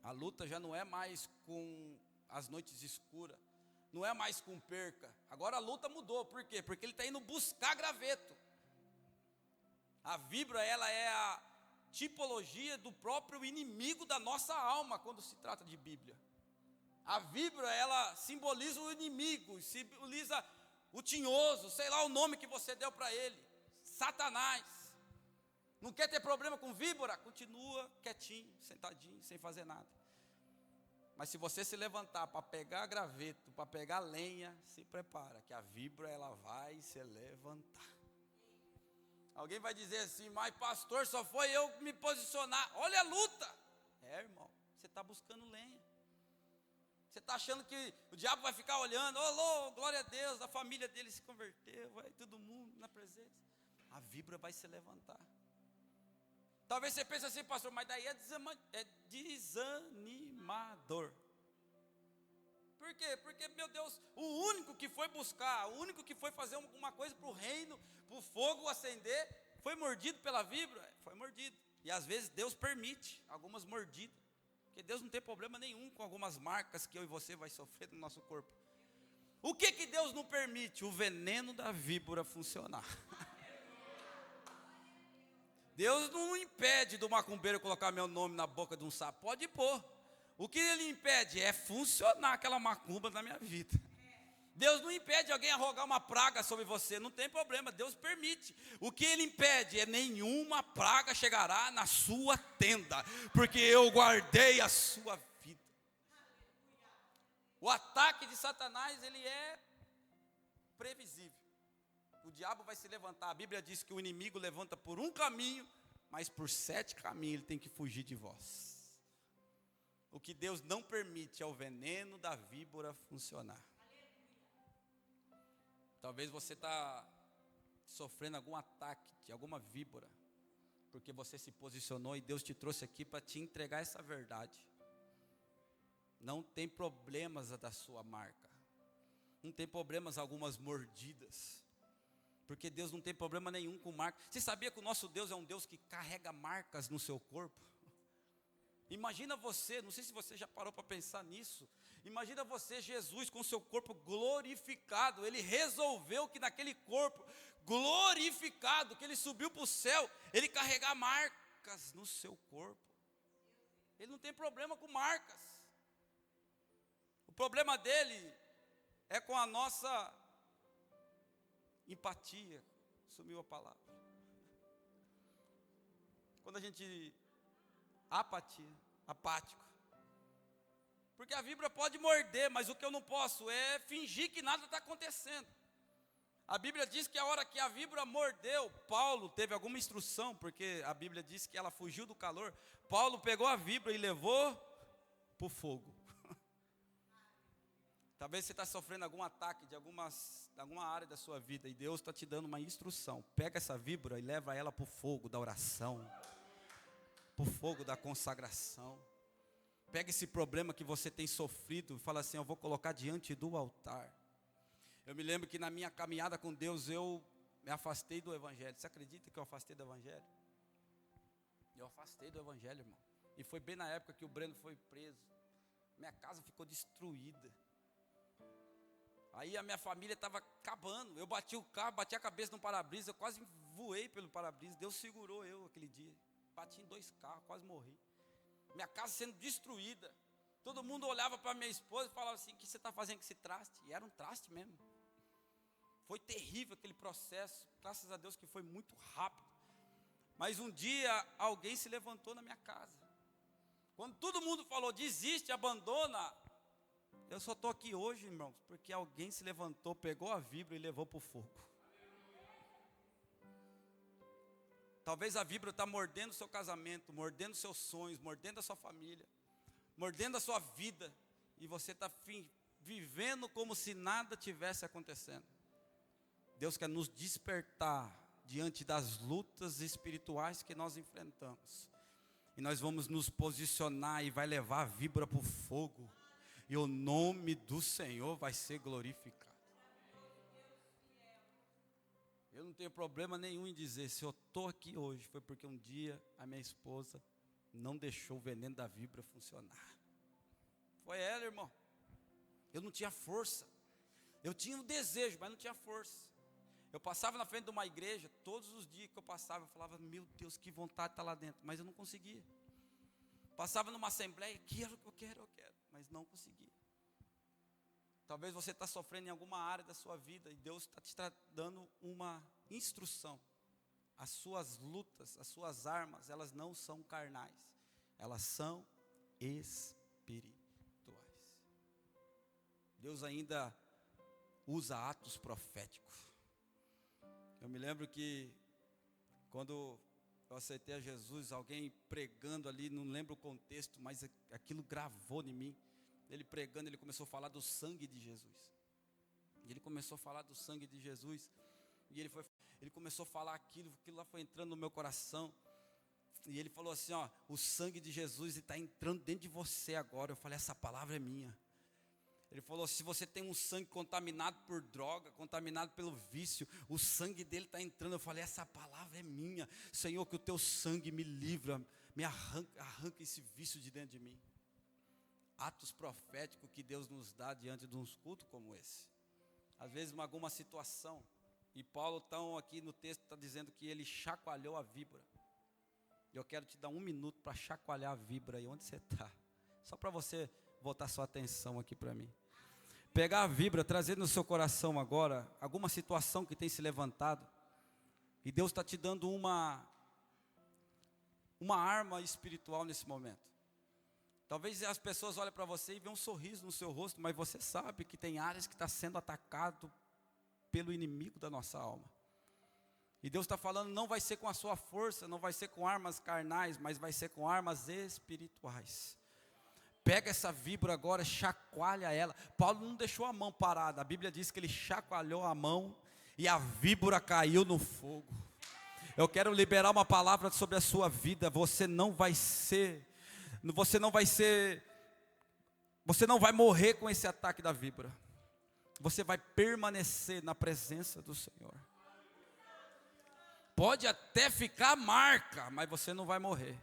a luta já não é mais com as noites escuras, não é mais com perca. Agora a luta mudou. Por quê? Porque ele está indo buscar graveto. A víbora, ela é a tipologia do próprio inimigo da nossa alma quando se trata de Bíblia. A víbora, ela simboliza o inimigo, simboliza o tinhoso, sei lá o nome que você deu para ele, Satanás. Não quer ter problema com víbora? Continua quietinho, sentadinho, sem fazer nada. Mas se você se levantar para pegar graveto, para pegar lenha, se prepara, que a víbora, ela vai se levantar. Alguém vai dizer assim: mas pastor, só foi eu me posicionar. Olha a luta. Irmão, você está buscando lenha. Você está achando que o diabo vai ficar olhando: oh, glória a Deus, a família dele se converteu, vai todo mundo na presença. A víbora vai se levantar. Talvez você pense assim: pastor, mas daí é desanimador. Por quê? Porque, meu Deus, o único que foi buscar, o único que foi fazer alguma coisa para o reino, para o fogo acender, foi mordido pela víbora? Foi mordido. E às vezes Deus permite algumas mordidas, porque Deus não tem problema nenhum com algumas marcas que eu e você vai sofrer no nosso corpo. O que Deus não permite? O veneno da víbora funcionar. Deus não impede do macumbeiro colocar meu nome na boca de um sapo, pode pôr. O que ele impede é funcionar aquela macumba na minha vida. Deus não impede alguém arrogar uma praga sobre você, não tem problema, Deus permite. O que ele impede é: nenhuma praga chegará na sua tenda, porque eu guardei a sua vida. O ataque de Satanás, ele é previsível. O diabo vai se levantar. A Bíblia diz que o inimigo levanta por um caminho, mas por 7 caminhos ele tem que fugir de vós. O que Deus não permite é o veneno da víbora funcionar. Talvez você está sofrendo algum ataque de alguma víbora, porque você se posicionou e Deus te trouxe aqui para te entregar essa verdade. Não tem problemas da sua marca, não tem problemas algumas mordidas, porque Deus não tem problema nenhum com marca. Você sabia que o nosso Deus é um Deus que carrega marcas no seu corpo? Imagina você, não sei se você já parou para pensar nisso. Imagina você, Jesus, com seu corpo glorificado. Ele resolveu que naquele corpo glorificado, que ele subiu para o céu, ele carregar marcas no seu corpo. Ele não tem problema com marcas. O problema dele é com a nossa empatia. Sumiu a palavra. Quando a gente... apatia, apático. Porque a víbora pode morder, mas o que eu não posso é fingir que nada está acontecendo. A Bíblia diz que a hora que a víbora mordeu, Paulo teve alguma instrução, porque a Bíblia diz que ela fugiu do calor. Paulo pegou a víbora e levou para o fogo. Talvez você está sofrendo algum ataque de alguma área da sua vida, e Deus está te dando uma instrução. Pega essa víbora e leva ela para o fogo da oração, para o fogo da consagração. Pega esse problema que você tem sofrido e fala assim: eu vou colocar diante do altar. Eu me lembro que na minha caminhada com Deus, eu me afastei do Evangelho. Você acredita que eu afastei do Evangelho? Eu afastei do Evangelho, irmão. E foi bem na época que o Breno foi preso. Minha casa ficou destruída. Aí a minha família estava acabando. Eu bati o carro, bati a cabeça no para-brisa, eu quase voei pelo para-brisa. Deus segurou eu aquele dia. Bati em 2 carros, quase morri. Minha casa sendo destruída. Todo mundo olhava para minha esposa e falava assim: o que você está fazendo com esse traste? E era um traste mesmo. Foi terrível aquele processo. Graças a Deus que foi muito rápido. Mas um dia alguém se levantou na minha casa. Quando todo mundo falou: desiste, abandona. Eu só estou aqui hoje, irmãos, porque alguém se levantou, pegou a víbora e levou para o fogo. Talvez a víbora está mordendo o seu casamento, mordendo seus sonhos, mordendo a sua família, mordendo a sua vida, e você está vivendo como se nada tivesse acontecendo. Deus quer nos despertar diante das lutas espirituais que nós enfrentamos, e nós vamos nos posicionar e vai levar a víbora para o fogo, e o nome do Senhor vai ser glorificado. Eu não tenho problema nenhum em dizer, se eu estou aqui hoje, foi porque um dia a minha esposa não deixou o veneno da víbora funcionar. Foi ela, irmão. Eu não tinha força. Eu tinha um desejo, mas não tinha força. Eu passava na frente de uma igreja, todos os dias que eu passava, eu falava: meu Deus, que vontade de estar lá dentro, mas eu não conseguia. Passava numa assembleia, eu quero, mas não conseguia. Talvez você está sofrendo em alguma área da sua vida e Deus está te dando uma instrução. As suas lutas, as suas armas, elas não são carnais, elas são espirituais. Deus ainda usa atos proféticos. Eu me lembro que quando eu aceitei a Jesus, alguém pregando ali, não lembro o contexto, mas aquilo gravou em mim. Ele pregando, ele começou a falar do sangue de Jesus. E ele começou a falar do sangue de Jesus. E ele começou a falar aquilo lá foi entrando no meu coração. E ele falou assim: ó, o sangue de Jesus está entrando dentro de você agora. Eu falei: essa palavra é minha. Ele falou: se você tem um sangue contaminado por droga, contaminado pelo vício, o sangue dele está entrando. Eu falei: essa palavra é minha. Senhor, que o teu sangue me livra, me arranca esse vício de dentro de mim. Atos proféticos que Deus nos dá diante de uns cultos como esse. Às vezes alguma situação. E Paulo então aqui no texto está dizendo que ele chacoalhou a víbora. E eu quero te dar 1 minuto para chacoalhar a víbora aí onde você está. Só para você voltar sua atenção aqui para mim. Pegar a víbora, trazer no seu coração agora alguma situação que tem se levantado. E Deus está te dando uma arma espiritual nesse momento. Talvez as pessoas olhem para você e vejam um sorriso no seu rosto, mas você sabe que tem áreas que está sendo atacado pelo inimigo da nossa alma. E Deus está falando: não vai ser com a sua força, não vai ser com armas carnais, mas vai ser com armas espirituais. Pega essa víbora agora, chacoalha ela. Paulo não deixou a mão parada, a Bíblia diz que ele chacoalhou a mão e a víbora caiu no fogo. Eu quero liberar uma palavra sobre a sua vida. Você não vai morrer com esse ataque da víbora. Você vai permanecer na presença do Senhor. Pode até ficar marca, mas você não vai morrer.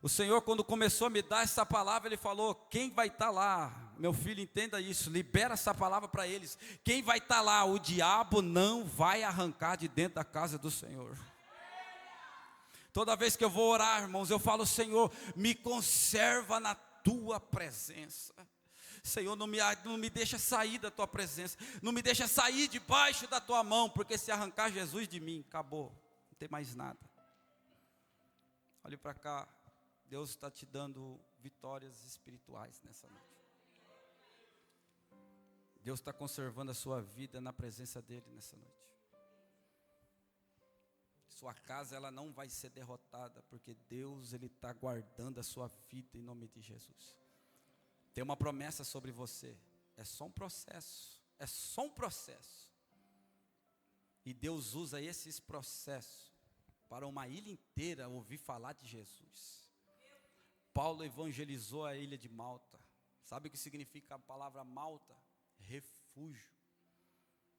O Senhor, quando começou a me dar essa palavra, Ele falou: quem vai estar lá? Meu filho, entenda isso, libera essa palavra para eles. Quem vai estar lá? O diabo não vai arrancar de dentro da casa do Senhor. Toda vez que eu vou orar, irmãos, eu falo: Senhor, me conserva na tua presença. Senhor, não me deixa sair da tua presença, não me deixa sair debaixo da tua mão, porque se arrancar Jesus de mim, acabou, não tem mais nada. Olhe para cá, Deus está te dando vitórias espirituais nessa noite. Deus está conservando a sua vida na presença dEle nessa noite. Sua casa, ela não vai ser derrotada, porque Deus, Ele está guardando a sua vida em nome de Jesus. Tem uma promessa sobre você, é só um processo, é só um processo. E Deus usa esses processos para uma ilha inteira ouvir falar de Jesus. Paulo evangelizou a ilha de Malta. Sabe o que significa a palavra Malta? Refúgio.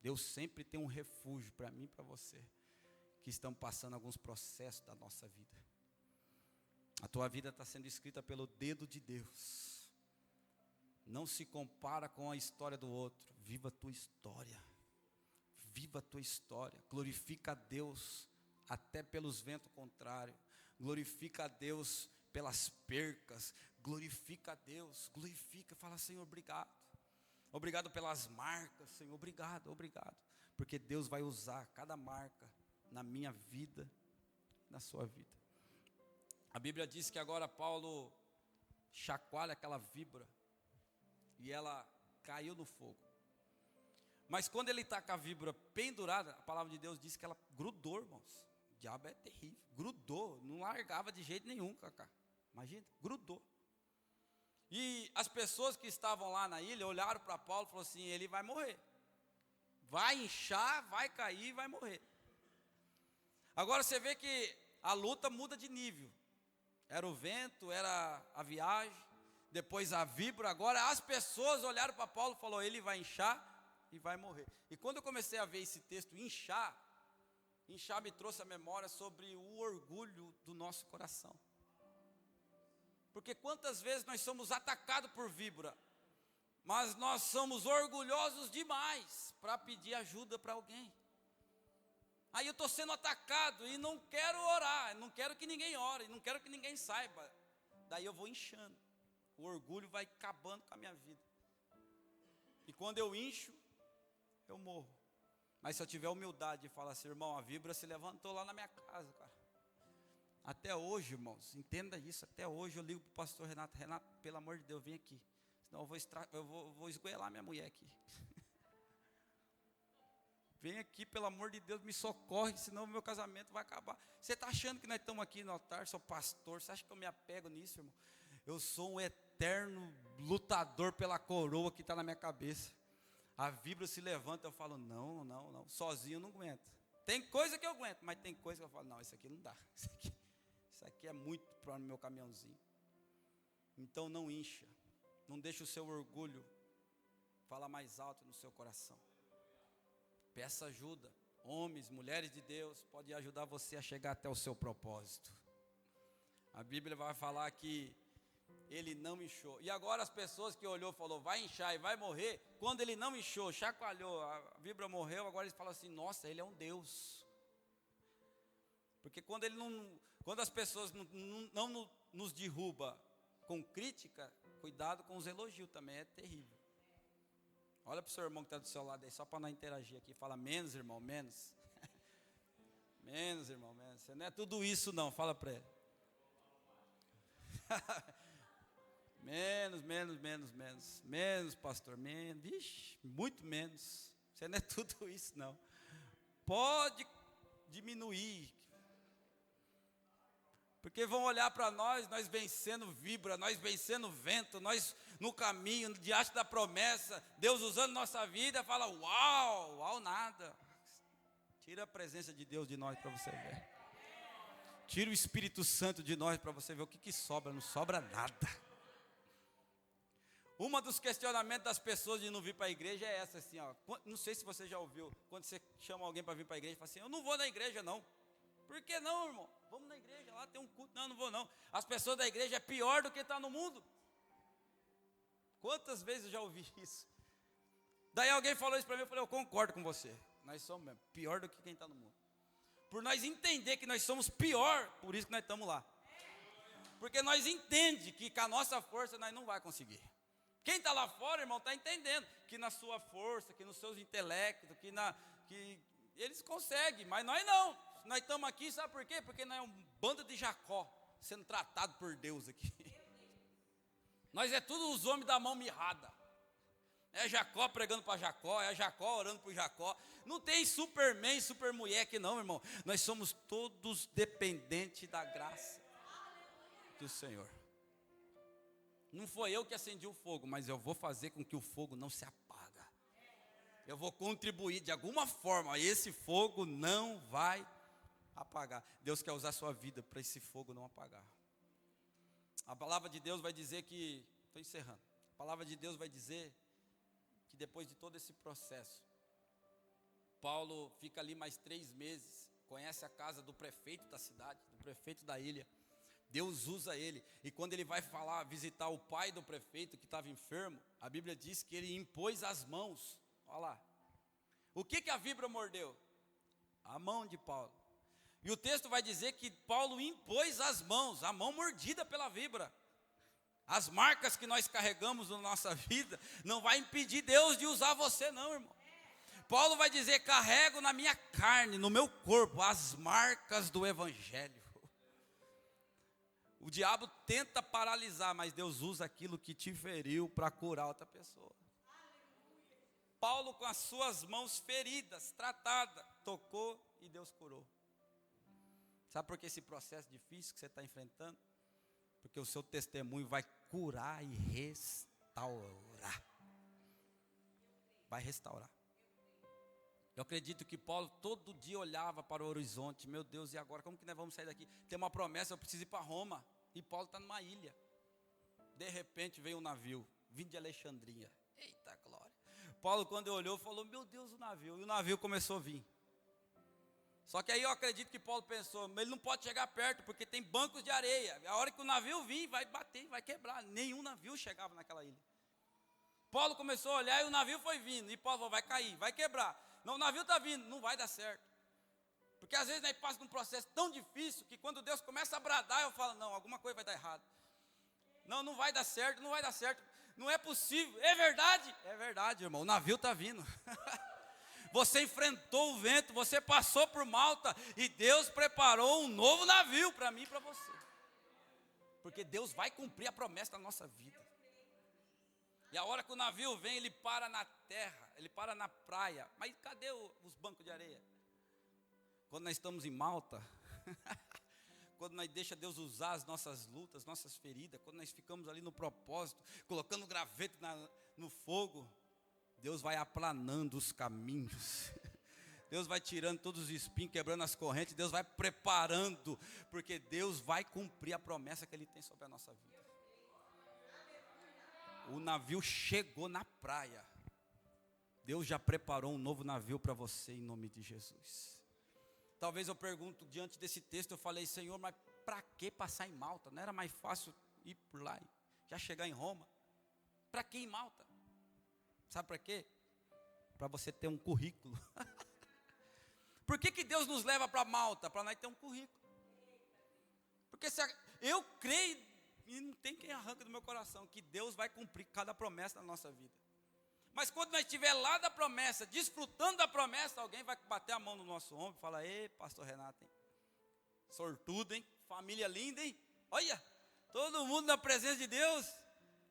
Deus sempre tem um refúgio para mim e para você, que estão passando alguns processos da nossa vida. A tua vida está sendo escrita pelo dedo de Deus. Não se compara com a história do outro. Viva a tua história. Viva a tua história. Glorifica a Deus até pelos ventos contrários. Glorifica a Deus pelas percas. Glorifica a Deus. Glorifica. Fala: Senhor, obrigado. Obrigado pelas marcas, Senhor. Obrigado, obrigado. Porque Deus vai usar cada marca na minha vida, na sua vida. A Bíblia diz que agora Paulo chacoalha aquela víbora e ela caiu no fogo. Mas quando ele está com a víbora pendurada, a palavra de Deus diz que ela grudou, irmãos. O diabo é terrível, grudou, não largava de jeito nenhum, Cacá. Imagina, grudou. E as pessoas que estavam lá na ilha olharam para Paulo e falaram assim: ele vai morrer. Vai inchar, vai cair, vai morrer. Agora você vê que a luta muda de nível. Era o vento, era a viagem, depois a víbora. Agora as pessoas olharam para Paulo e falaram: ele vai inchar e vai morrer. E quando eu comecei a ver esse texto, inchar me trouxe a memória sobre o orgulho do nosso coração. Porque quantas vezes nós somos atacados por víbora, mas nós somos orgulhosos demais para pedir ajuda para alguém. Aí eu estou sendo atacado e não quero orar, não quero que ninguém ore, não quero que ninguém saiba. Daí eu vou inchando, o orgulho vai acabando com a minha vida. E quando eu incho, eu morro. Mas se eu tiver humildade de falar assim: irmão, a víbora se levantou lá na minha casa, cara. Até hoje, irmãos, entenda isso, até hoje eu ligo para o pastor Renato: Renato, pelo amor de Deus, vem aqui, senão eu vou esgoelar minha mulher aqui. Vem aqui, pelo amor de Deus, me socorre, senão o meu casamento vai acabar. Você está achando que nós estamos aqui no altar, sou pastor, você acha que eu me apego nisso, irmão? Eu sou um eterno lutador pela coroa que está na minha cabeça. A víbora se levanta, eu falo: não, sozinho eu não aguento. Tem coisa que eu aguento, mas tem coisa que eu falo: não, isso aqui não dá, isso aqui é muito para o meu caminhãozinho. Então não incha, não deixe o seu orgulho falar mais alto no seu coração. Peça ajuda. Homens, mulheres de Deus podem ajudar você a chegar até o seu propósito. A Bíblia vai falar que ele não inchou. E agora as pessoas que olhou falou: vai inchar e vai morrer. Quando ele não inchou, chacoalhou, a víbora morreu. Agora eles falam assim: nossa, ele é um Deus. Porque quando as pessoas não nos derrubam com crítica, cuidado com os elogios também, é terrível. Olha para o seu irmão que está do seu lado aí, só para não interagir aqui. Fala: menos, irmão, menos. Menos, irmão, menos. Você não é tudo isso não, fala para ele. Menos, pastor, menos. Vixe, muito menos. Você não é tudo isso não. Pode diminuir. Porque vão olhar para nós vencendo víbora, nós vencendo vento, nós no caminho, diante da promessa, Deus usando nossa vida, fala: uau, nada. Tira a presença de Deus de nós para você ver. Tira o Espírito Santo de nós para você ver o que sobra. Não sobra nada. Um dos questionamentos das pessoas de não vir para a igreja é essa, assim, ó. Não sei se você já ouviu, quando você chama alguém para vir para a igreja, fala assim: eu não vou na igreja não. Por que não, irmão? Vamos na igreja, lá tem um culto. Não, não vou não. As pessoas da igreja é pior do que está no mundo. Quantas vezes eu já ouvi isso? Daí alguém falou isso para mim, eu falei, eu concordo com você. Nós somos mesmo, pior do que quem está no mundo. Por nós entender que nós somos pior, por isso que nós estamos lá. Porque nós entendemos que com a nossa força nós não vai conseguir. Quem está lá fora, irmão, está entendendo que na sua força, que nos seus intelectos, que eles conseguem, mas nós não. Nós estamos aqui, sabe por quê? Porque nós é um bando de Jacó, sendo tratado por Deus aqui. Nós é tudo os homens da mão mirrada. É Jacó pregando para Jacó, é Jacó orando por Jacó. Não tem superman, supermulher aqui não, irmão. Nós somos todos dependentes da graça do Senhor. Não foi eu que acendi o fogo, mas eu vou fazer com que o fogo não se apague. Eu vou contribuir de alguma forma, esse fogo não vai apagar. Deus quer usar a sua vida para esse fogo não apagar. A palavra de Deus vai dizer que, estou encerrando, a palavra de Deus vai dizer que depois de todo esse processo, Paulo fica ali mais 3 meses, conhece a casa do prefeito da cidade, do prefeito da ilha. Deus usa ele, e quando ele vai visitar o pai do prefeito que estava enfermo, a Bíblia diz que ele impôs as mãos. Olha lá, o que a víbora mordeu? A mão de Paulo. E o texto vai dizer que Paulo impôs as mãos, a mão mordida pela víbora. As marcas que nós carregamos na nossa vida não vai impedir Deus de usar você não, irmão. Paulo vai dizer, carrego na minha carne, no meu corpo, as marcas do evangelho. O diabo tenta paralisar, mas Deus usa aquilo que te feriu para curar outra pessoa. Paulo, com as suas mãos feridas, tratada, tocou e Deus curou. Sabe por que esse processo difícil que você está enfrentando? Porque o seu testemunho vai curar e restaurar. Vai restaurar. Eu acredito que Paulo todo dia olhava para o horizonte. Meu Deus, e agora? Como que nós vamos sair daqui? Tem uma promessa, eu preciso ir para Roma. E Paulo está numa ilha. De repente veio um navio, vindo de Alexandria. Eita glória. Paulo, quando olhou, falou, meu Deus, o navio. E o navio começou a vir. Só que aí eu acredito que Paulo pensou, mas ele não pode chegar perto, porque tem bancos de areia. A hora que o navio vir, vai bater, vai quebrar. Nenhum navio chegava naquela ilha. Paulo começou a olhar e o navio foi vindo. E Paulo falou, vai cair, vai quebrar. Não, o navio está vindo, não vai dar certo. Porque às vezes nós passamos num processo tão difícil, que quando Deus começa a bradar, eu falo, não, alguma coisa vai dar errado. Não, não vai dar certo, não vai dar certo. Não é possível, é verdade? É verdade, irmão, o navio está vindo. Você enfrentou o vento, você passou por Malta, e Deus preparou um novo navio para mim e para você. Porque Deus vai cumprir a promessa da nossa vida. E a hora que o navio vem, ele para na terra, ele para na praia. Mas cadê os bancos de areia? Quando nós estamos em Malta, quando nós deixamos Deus usar as nossas lutas, nossas feridas, quando nós ficamos ali no propósito, colocando o graveto no fogo, Deus vai aplanando os caminhos. Deus vai tirando todos os espinhos, quebrando as correntes. Deus vai preparando, porque Deus vai cumprir a promessa que Ele tem sobre a nossa vida. O navio chegou na praia. Deus já preparou um novo navio para você em nome de Jesus. Talvez eu pergunto, diante desse texto, eu falei, Senhor, mas para que passar em Malta? Não era mais fácil ir por lá e já chegar em Roma? Para que em Malta? Sabe para quê? Para você ter um currículo. Por que Deus nos leva para Malta? Para nós ter um currículo. Porque eu creio, e não tem quem arranca do meu coração, que Deus vai cumprir cada promessa na nossa vida. Mas quando nós estiver lá da promessa, desfrutando da promessa, alguém vai bater a mão no nosso ombro e falar, ei, pastor Renato, hein? Sortudo, hein? Família linda, hein? Olha, todo mundo na presença de Deus.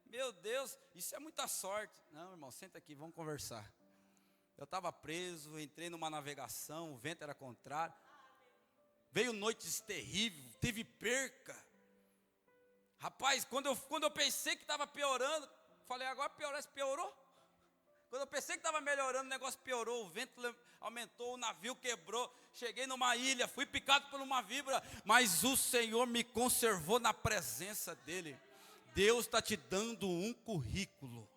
Meu Deus, isso é muita sorte. Não, irmão, senta aqui, vamos conversar. Eu estava preso, entrei numa navegação, o vento era contrário. Veio noites terríveis, teve perca. Rapaz, quando eu pensei que estava piorando, falei, agora piorou. Quando eu pensei que estava melhorando, o negócio piorou, o vento aumentou, o navio quebrou. Cheguei numa ilha, fui picado por uma víbora, mas o Senhor me conservou na presença dEle. Deus está te dando um currículo.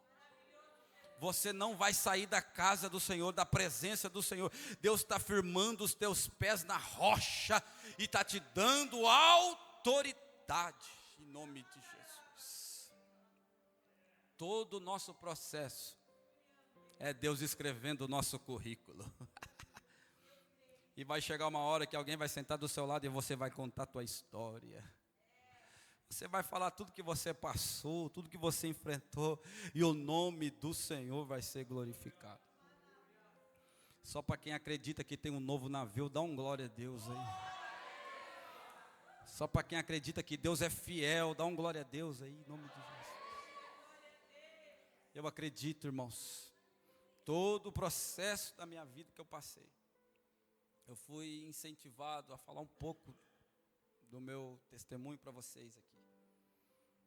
Você não vai sair da casa do Senhor, da presença do Senhor. Deus está firmando os teus pés na rocha e está te dando autoridade, em nome de Jesus. Todo o nosso processo é Deus escrevendo o nosso currículo. E vai chegar uma hora que alguém vai sentar do seu lado e você vai contar a tua história. Você vai falar tudo que você passou, tudo que você enfrentou, e o nome do Senhor vai ser glorificado. Só para quem acredita que tem um novo navio, dá um glória a Deus aí. Só para quem acredita que Deus é fiel, dá um glória a Deus aí, em nome de Jesus. Eu acredito, irmãos, todo o processo da minha vida que eu passei, eu fui incentivado a falar um pouco do meu testemunho para vocês aqui.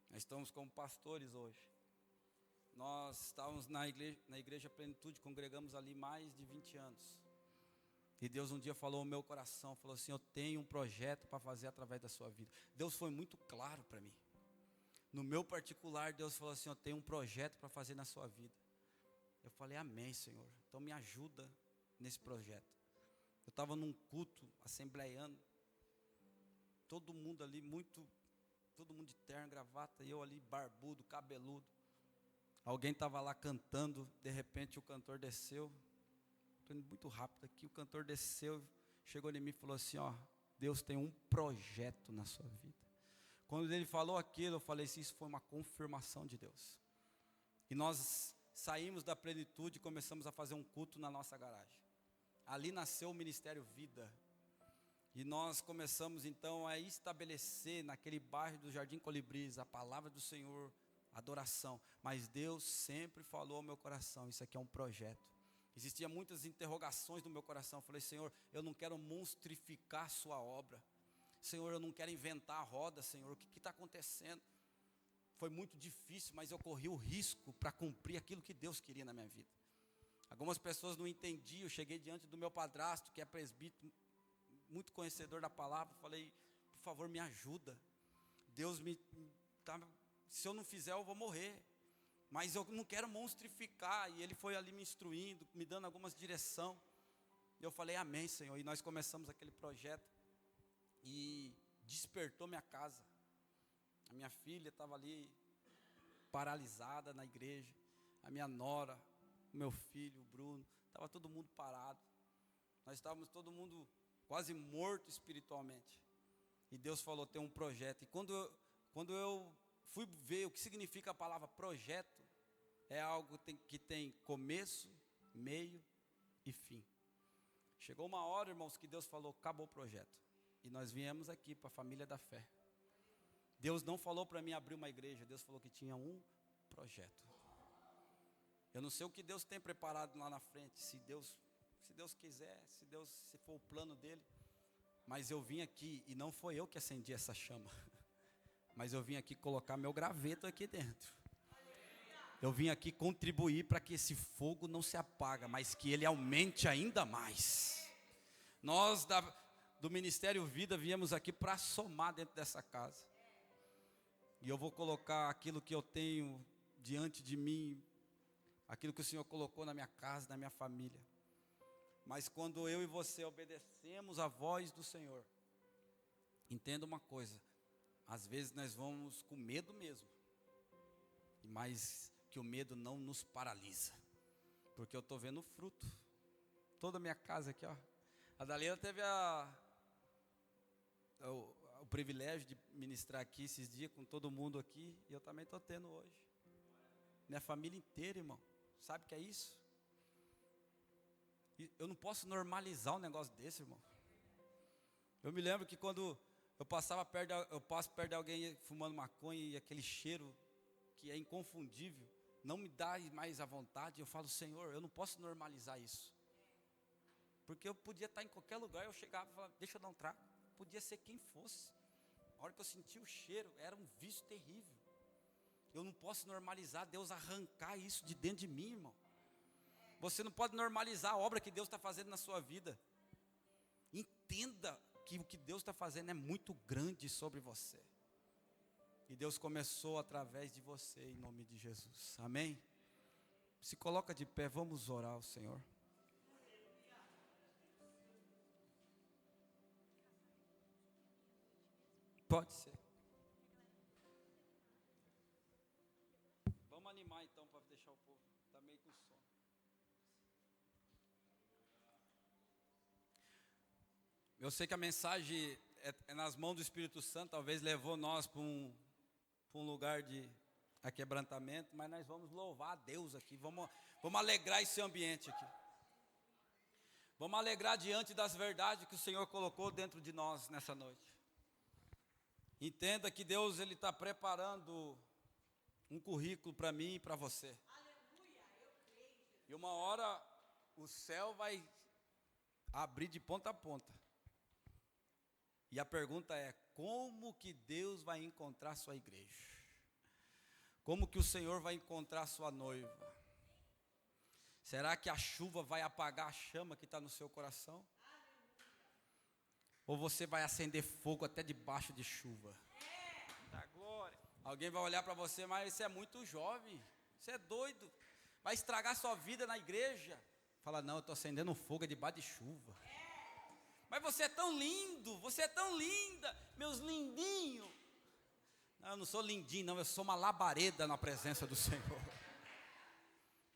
Nós estamos como pastores hoje. Nós estávamos na igreja Plenitude, congregamos ali mais de 20 anos. E Deus um dia falou ao meu coração, falou assim: eu tenho um projeto para fazer através da sua vida. Deus foi muito claro para mim. No meu particular, Deus falou assim: eu tenho um projeto para fazer na sua vida. Eu falei: amém, Senhor. Então me ajuda nesse projeto. Eu estava num culto assembleiano, todo mundo ali todo mundo de terno, gravata, e eu ali barbudo, cabeludo. Alguém estava lá cantando, de repente o cantor desceu. Estou indo muito rápido aqui. O cantor desceu, chegou em mim e falou assim: ó, Deus tem um projeto na sua vida. Quando ele falou aquilo, eu falei assim: isso foi uma confirmação de Deus. E nós saímos da Plenitude e começamos a fazer um culto na nossa garagem. Ali nasceu o Ministério Vida. E nós começamos então a estabelecer naquele bairro do Jardim Colibris a palavra do Senhor, adoração. Mas Deus sempre falou ao meu coração: isso aqui é um projeto. Existiam muitas interrogações no meu coração. Eu falei: Senhor, eu não quero monstrificar a sua obra. Senhor, eu não quero inventar a roda, Senhor. O que está acontecendo? Foi muito difícil, mas eu corri o risco para cumprir aquilo que Deus queria na minha vida. Algumas pessoas não entendiam. Eu cheguei diante do meu padrasto, que é presbítero, muito conhecedor da palavra. Falei: por favor, me ajuda. Deus se eu não fizer, eu vou morrer. Mas eu não quero monstrificar. E ele foi ali me instruindo, me dando algumas direções. Eu falei: amém, Senhor. E nós começamos aquele projeto. E despertou minha casa. A minha filha estava ali paralisada na igreja. A minha nora, o meu filho, o Bruno, estava todo mundo parado. Nós estávamos todo mundo quase morto espiritualmente. E Deus falou: tem um projeto. E quando eu fui ver o que significa a palavra projeto, é algo que tem começo, meio e fim. Chegou uma hora, irmãos, que Deus falou: acabou o projeto. E nós viemos aqui para a família da fé. Deus não falou para mim abrir uma igreja. Deus falou que tinha um projeto. Eu não sei o que Deus tem preparado lá na frente. Se Deus quiser, se for o plano dele. Mas eu vim aqui, e não foi eu que acendi essa chama. Mas eu vim aqui colocar meu graveto aqui dentro. Eu vim aqui contribuir para que esse fogo não se apague, mas que ele aumente ainda mais. Nós do Ministério Vida viemos aqui para somar dentro dessa casa. E eu vou colocar aquilo que eu tenho diante de mim, aquilo que o Senhor colocou na minha casa, na minha família. Mas quando eu e você obedecemos a voz do Senhor, entenda uma coisa: às vezes nós vamos com medo mesmo, mas que o medo não nos paralisa, porque eu estou vendo o fruto. Toda a minha casa aqui, ó. A Dalila teve o privilégio de ministrar aqui esses dias com todo mundo aqui, e eu também estou tendo hoje. Minha família inteira, irmão, sabe o que é isso? E eu não posso normalizar um negócio desse, irmão. Eu me lembro que quando eu passo perto de alguém fumando maconha, e aquele cheiro que é inconfundível não me dá mais a vontade. Eu falo: Senhor, eu não posso normalizar isso. Porque eu podia estar em qualquer lugar, eu chegava e falava: deixa eu dar um trago. Podia ser quem fosse. A hora que eu senti o cheiro, era um vício terrível. Eu não posso normalizar Deus arrancar isso de dentro de mim, irmão. Você não pode normalizar a obra que Deus está fazendo na sua vida. Entenda que o que Deus está fazendo é muito grande sobre você. E Deus começou através de você, em nome de Jesus. Amém? Se coloca de pé, vamos orar ao Senhor. Pode ser. Vamos animar então para deixar o povo. Está meio com sono. Eu sei que a mensagem é nas mãos do Espírito Santo, talvez levou nós para um lugar de aquebrantamento, mas nós vamos louvar a Deus aqui, vamos alegrar esse ambiente aqui. Vamos alegrar diante das verdades que o Senhor colocou dentro de nós nessa noite. Entenda que Deus está preparando um currículo para mim e para você. E uma hora o céu vai abrir de ponta a ponta. E a pergunta é, como que Deus vai encontrar sua igreja? Como que o Senhor vai encontrar sua noiva? Será que a chuva vai apagar a chama que está no seu coração? Ou você vai acender fogo até debaixo de chuva? Da glória. Alguém vai olhar para você, mas você é muito jovem, você é doido, vai estragar sua vida na igreja. Fala, não, eu estou acendendo fogo debaixo de chuva. Mas você é tão lindo, você é tão linda, meus lindinhos. Não, eu não sou lindinho, não, eu sou uma labareda na presença do Senhor.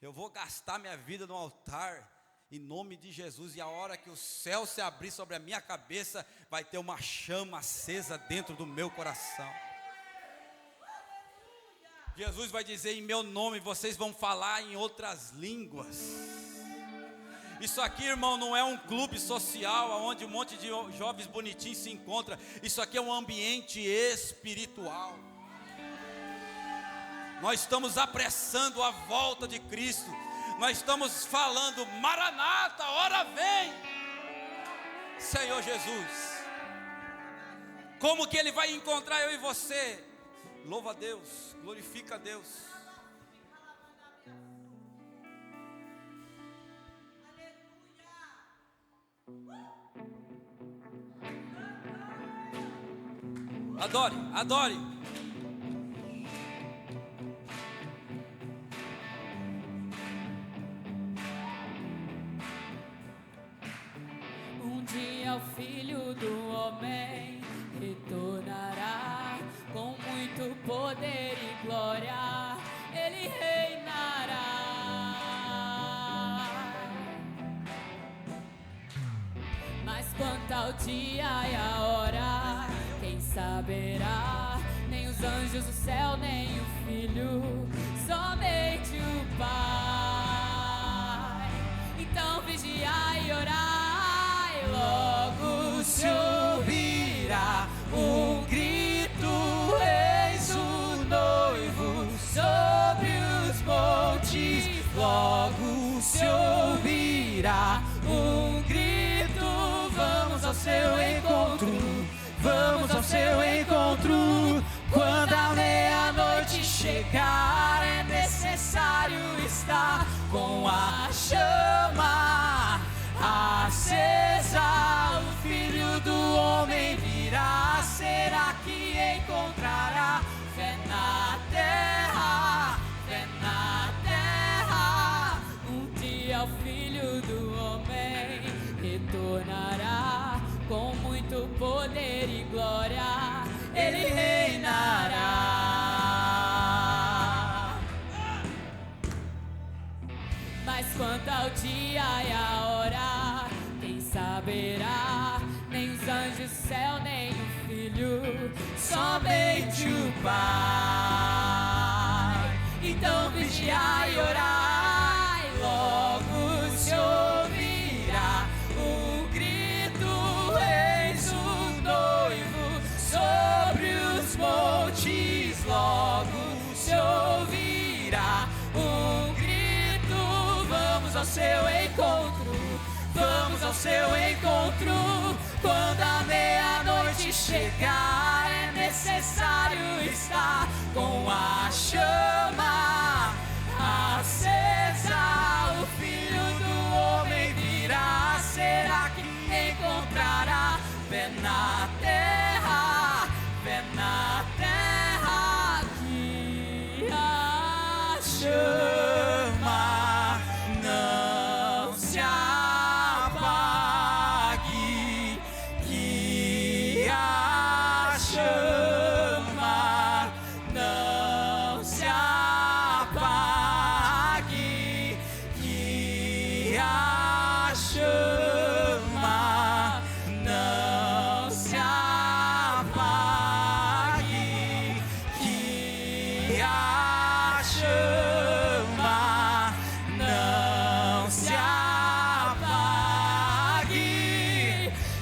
Eu vou gastar minha vida no altar, em nome de Jesus, e a hora que o céu se abrir sobre a minha cabeça, vai ter uma chama acesa dentro do meu coração. Jesus vai dizer, em meu nome, vocês vão falar em outras línguas. Isso aqui, irmão, não é um clube social onde um monte de jovens bonitinhos se encontram. Isso aqui é um ambiente espiritual. Nós estamos apressando a volta de Cristo. Nós estamos falando, Maranata, a hora vem. Senhor Jesus. Como que Ele vai encontrar eu e você? Louva a Deus, glorifica a Deus. Adore, adore. Um dia o Filho do Homem retornará com muito poder e glória. Ele reinará. Mas quanto ao dia e a hora, quem saberá? Nem os anjos do céu, nem o Filho, somente o Pai. Então vigiai e orai, logo se ouvirá um grito, eis o noivo sobre os montes. Logo se ouvirá um grito, vamos ao seu encontro. Vamos ao seu encontro. Quando a meia-noite chegar, é necessário estar com a chama acesa. O Filho do Homem virá. Será que encontrará fé na terra? Fé na terra. Um dia o Filho do Homem retornará com muito poder e glória, Ele reinará. Mas quanto ao dia e a hora, quem saberá? Nem os anjos do céu, nem o Filho, somente o Pai. Então vigiai e orai, logo se ouvirá o grito, eis o noivo sobre os montes. Logo se ouvirá um grito, vamos ao seu encontro, vamos ao seu encontro. Quando a meia-noite chegar, é necessário estar com a chama acesa. O Filho do Homem virá. Será que encontrará fé na terra? Fé na terra que a chama chama não se apague.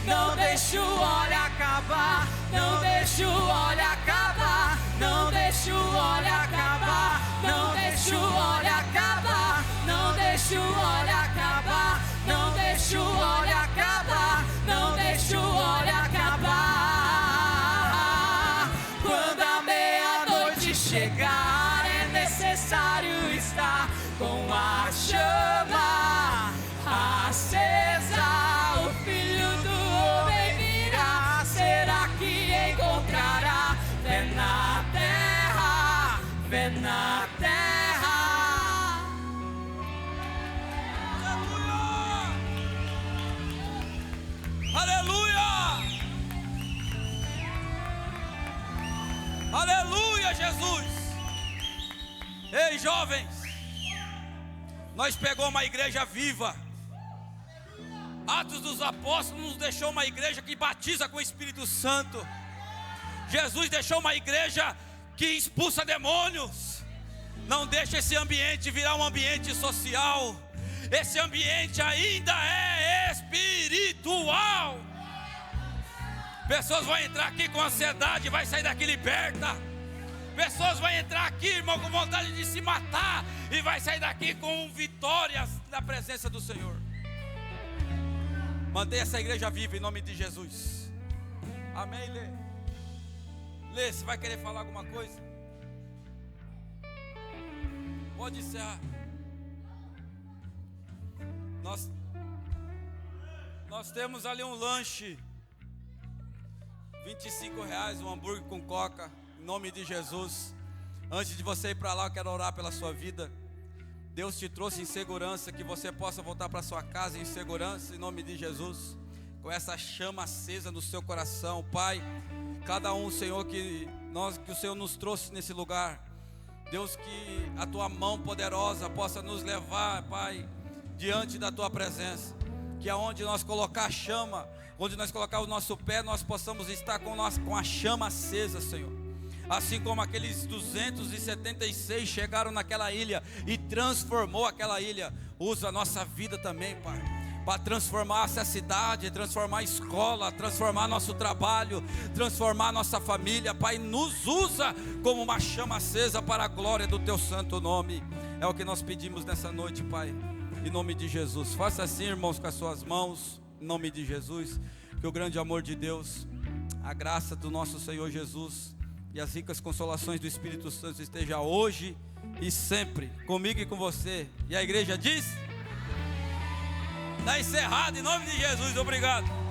Não deixe o óleo acabar, não deixe o óleo acabar, não deixe o óleo acabar, não deixe o óleo acabar, não deixe o óleo acabar, não deixe o óleo acabar, não deixe o óleo acabar. Quando a meia-noite chegar, é necessário estar com a chama acesa. O Filho do Homem virá, será que encontrará fé na terra, fé na terra? Aleluia! Aleluia, Jesus! Ei, jovens, nós pegamos uma igreja viva. Atos dos Apóstolos nos deixou uma igreja que batiza com o Espírito Santo. Jesus deixou uma igreja que expulsa demônios. Não deixa esse ambiente virar um ambiente social. Esse ambiente ainda é espiritual. Pessoas vão entrar aqui com ansiedade e vai sair daqui liberta. Pessoas vão entrar aqui, irmão, com vontade de se matar e vai sair daqui com vitórias na presença do Senhor. Mantenha essa igreja viva em nome de Jesus. Amém, Lê? Lê, você vai querer falar alguma coisa? Pode encerrar. Nós temos ali um lanche, R$25, um hambúrguer com coca, em nome de Jesus. Antes de você ir para lá, eu quero orar pela sua vida. Deus te trouxe em segurança, que você possa voltar para sua casa em segurança, em nome de Jesus, com essa chama acesa no seu coração, Pai. Cada um, Senhor, que o Senhor nos trouxe nesse lugar, Deus, que a Tua mão poderosa possa nos levar, Pai, diante da Tua presença, que aonde nós colocar a chama, onde nós colocar o nosso pé, nós possamos estar com a chama acesa, Senhor. Assim como aqueles 276 chegaram naquela ilha e transformou aquela ilha, usa a nossa vida também, Pai, para transformar essa cidade, transformar a escola, transformar nosso trabalho, transformar nossa família, Pai. Nos usa como uma chama acesa para a glória do Teu santo nome. É o que nós pedimos nessa noite, Pai, em nome de Jesus. Faça assim, irmãos, com as suas mãos, em nome de Jesus. Que o grande amor de Deus, a graça do nosso Senhor Jesus e as ricas consolações do Espírito Santo esteja hoje e sempre comigo e com você. E a igreja diz: está encerrado em nome de Jesus. Obrigado.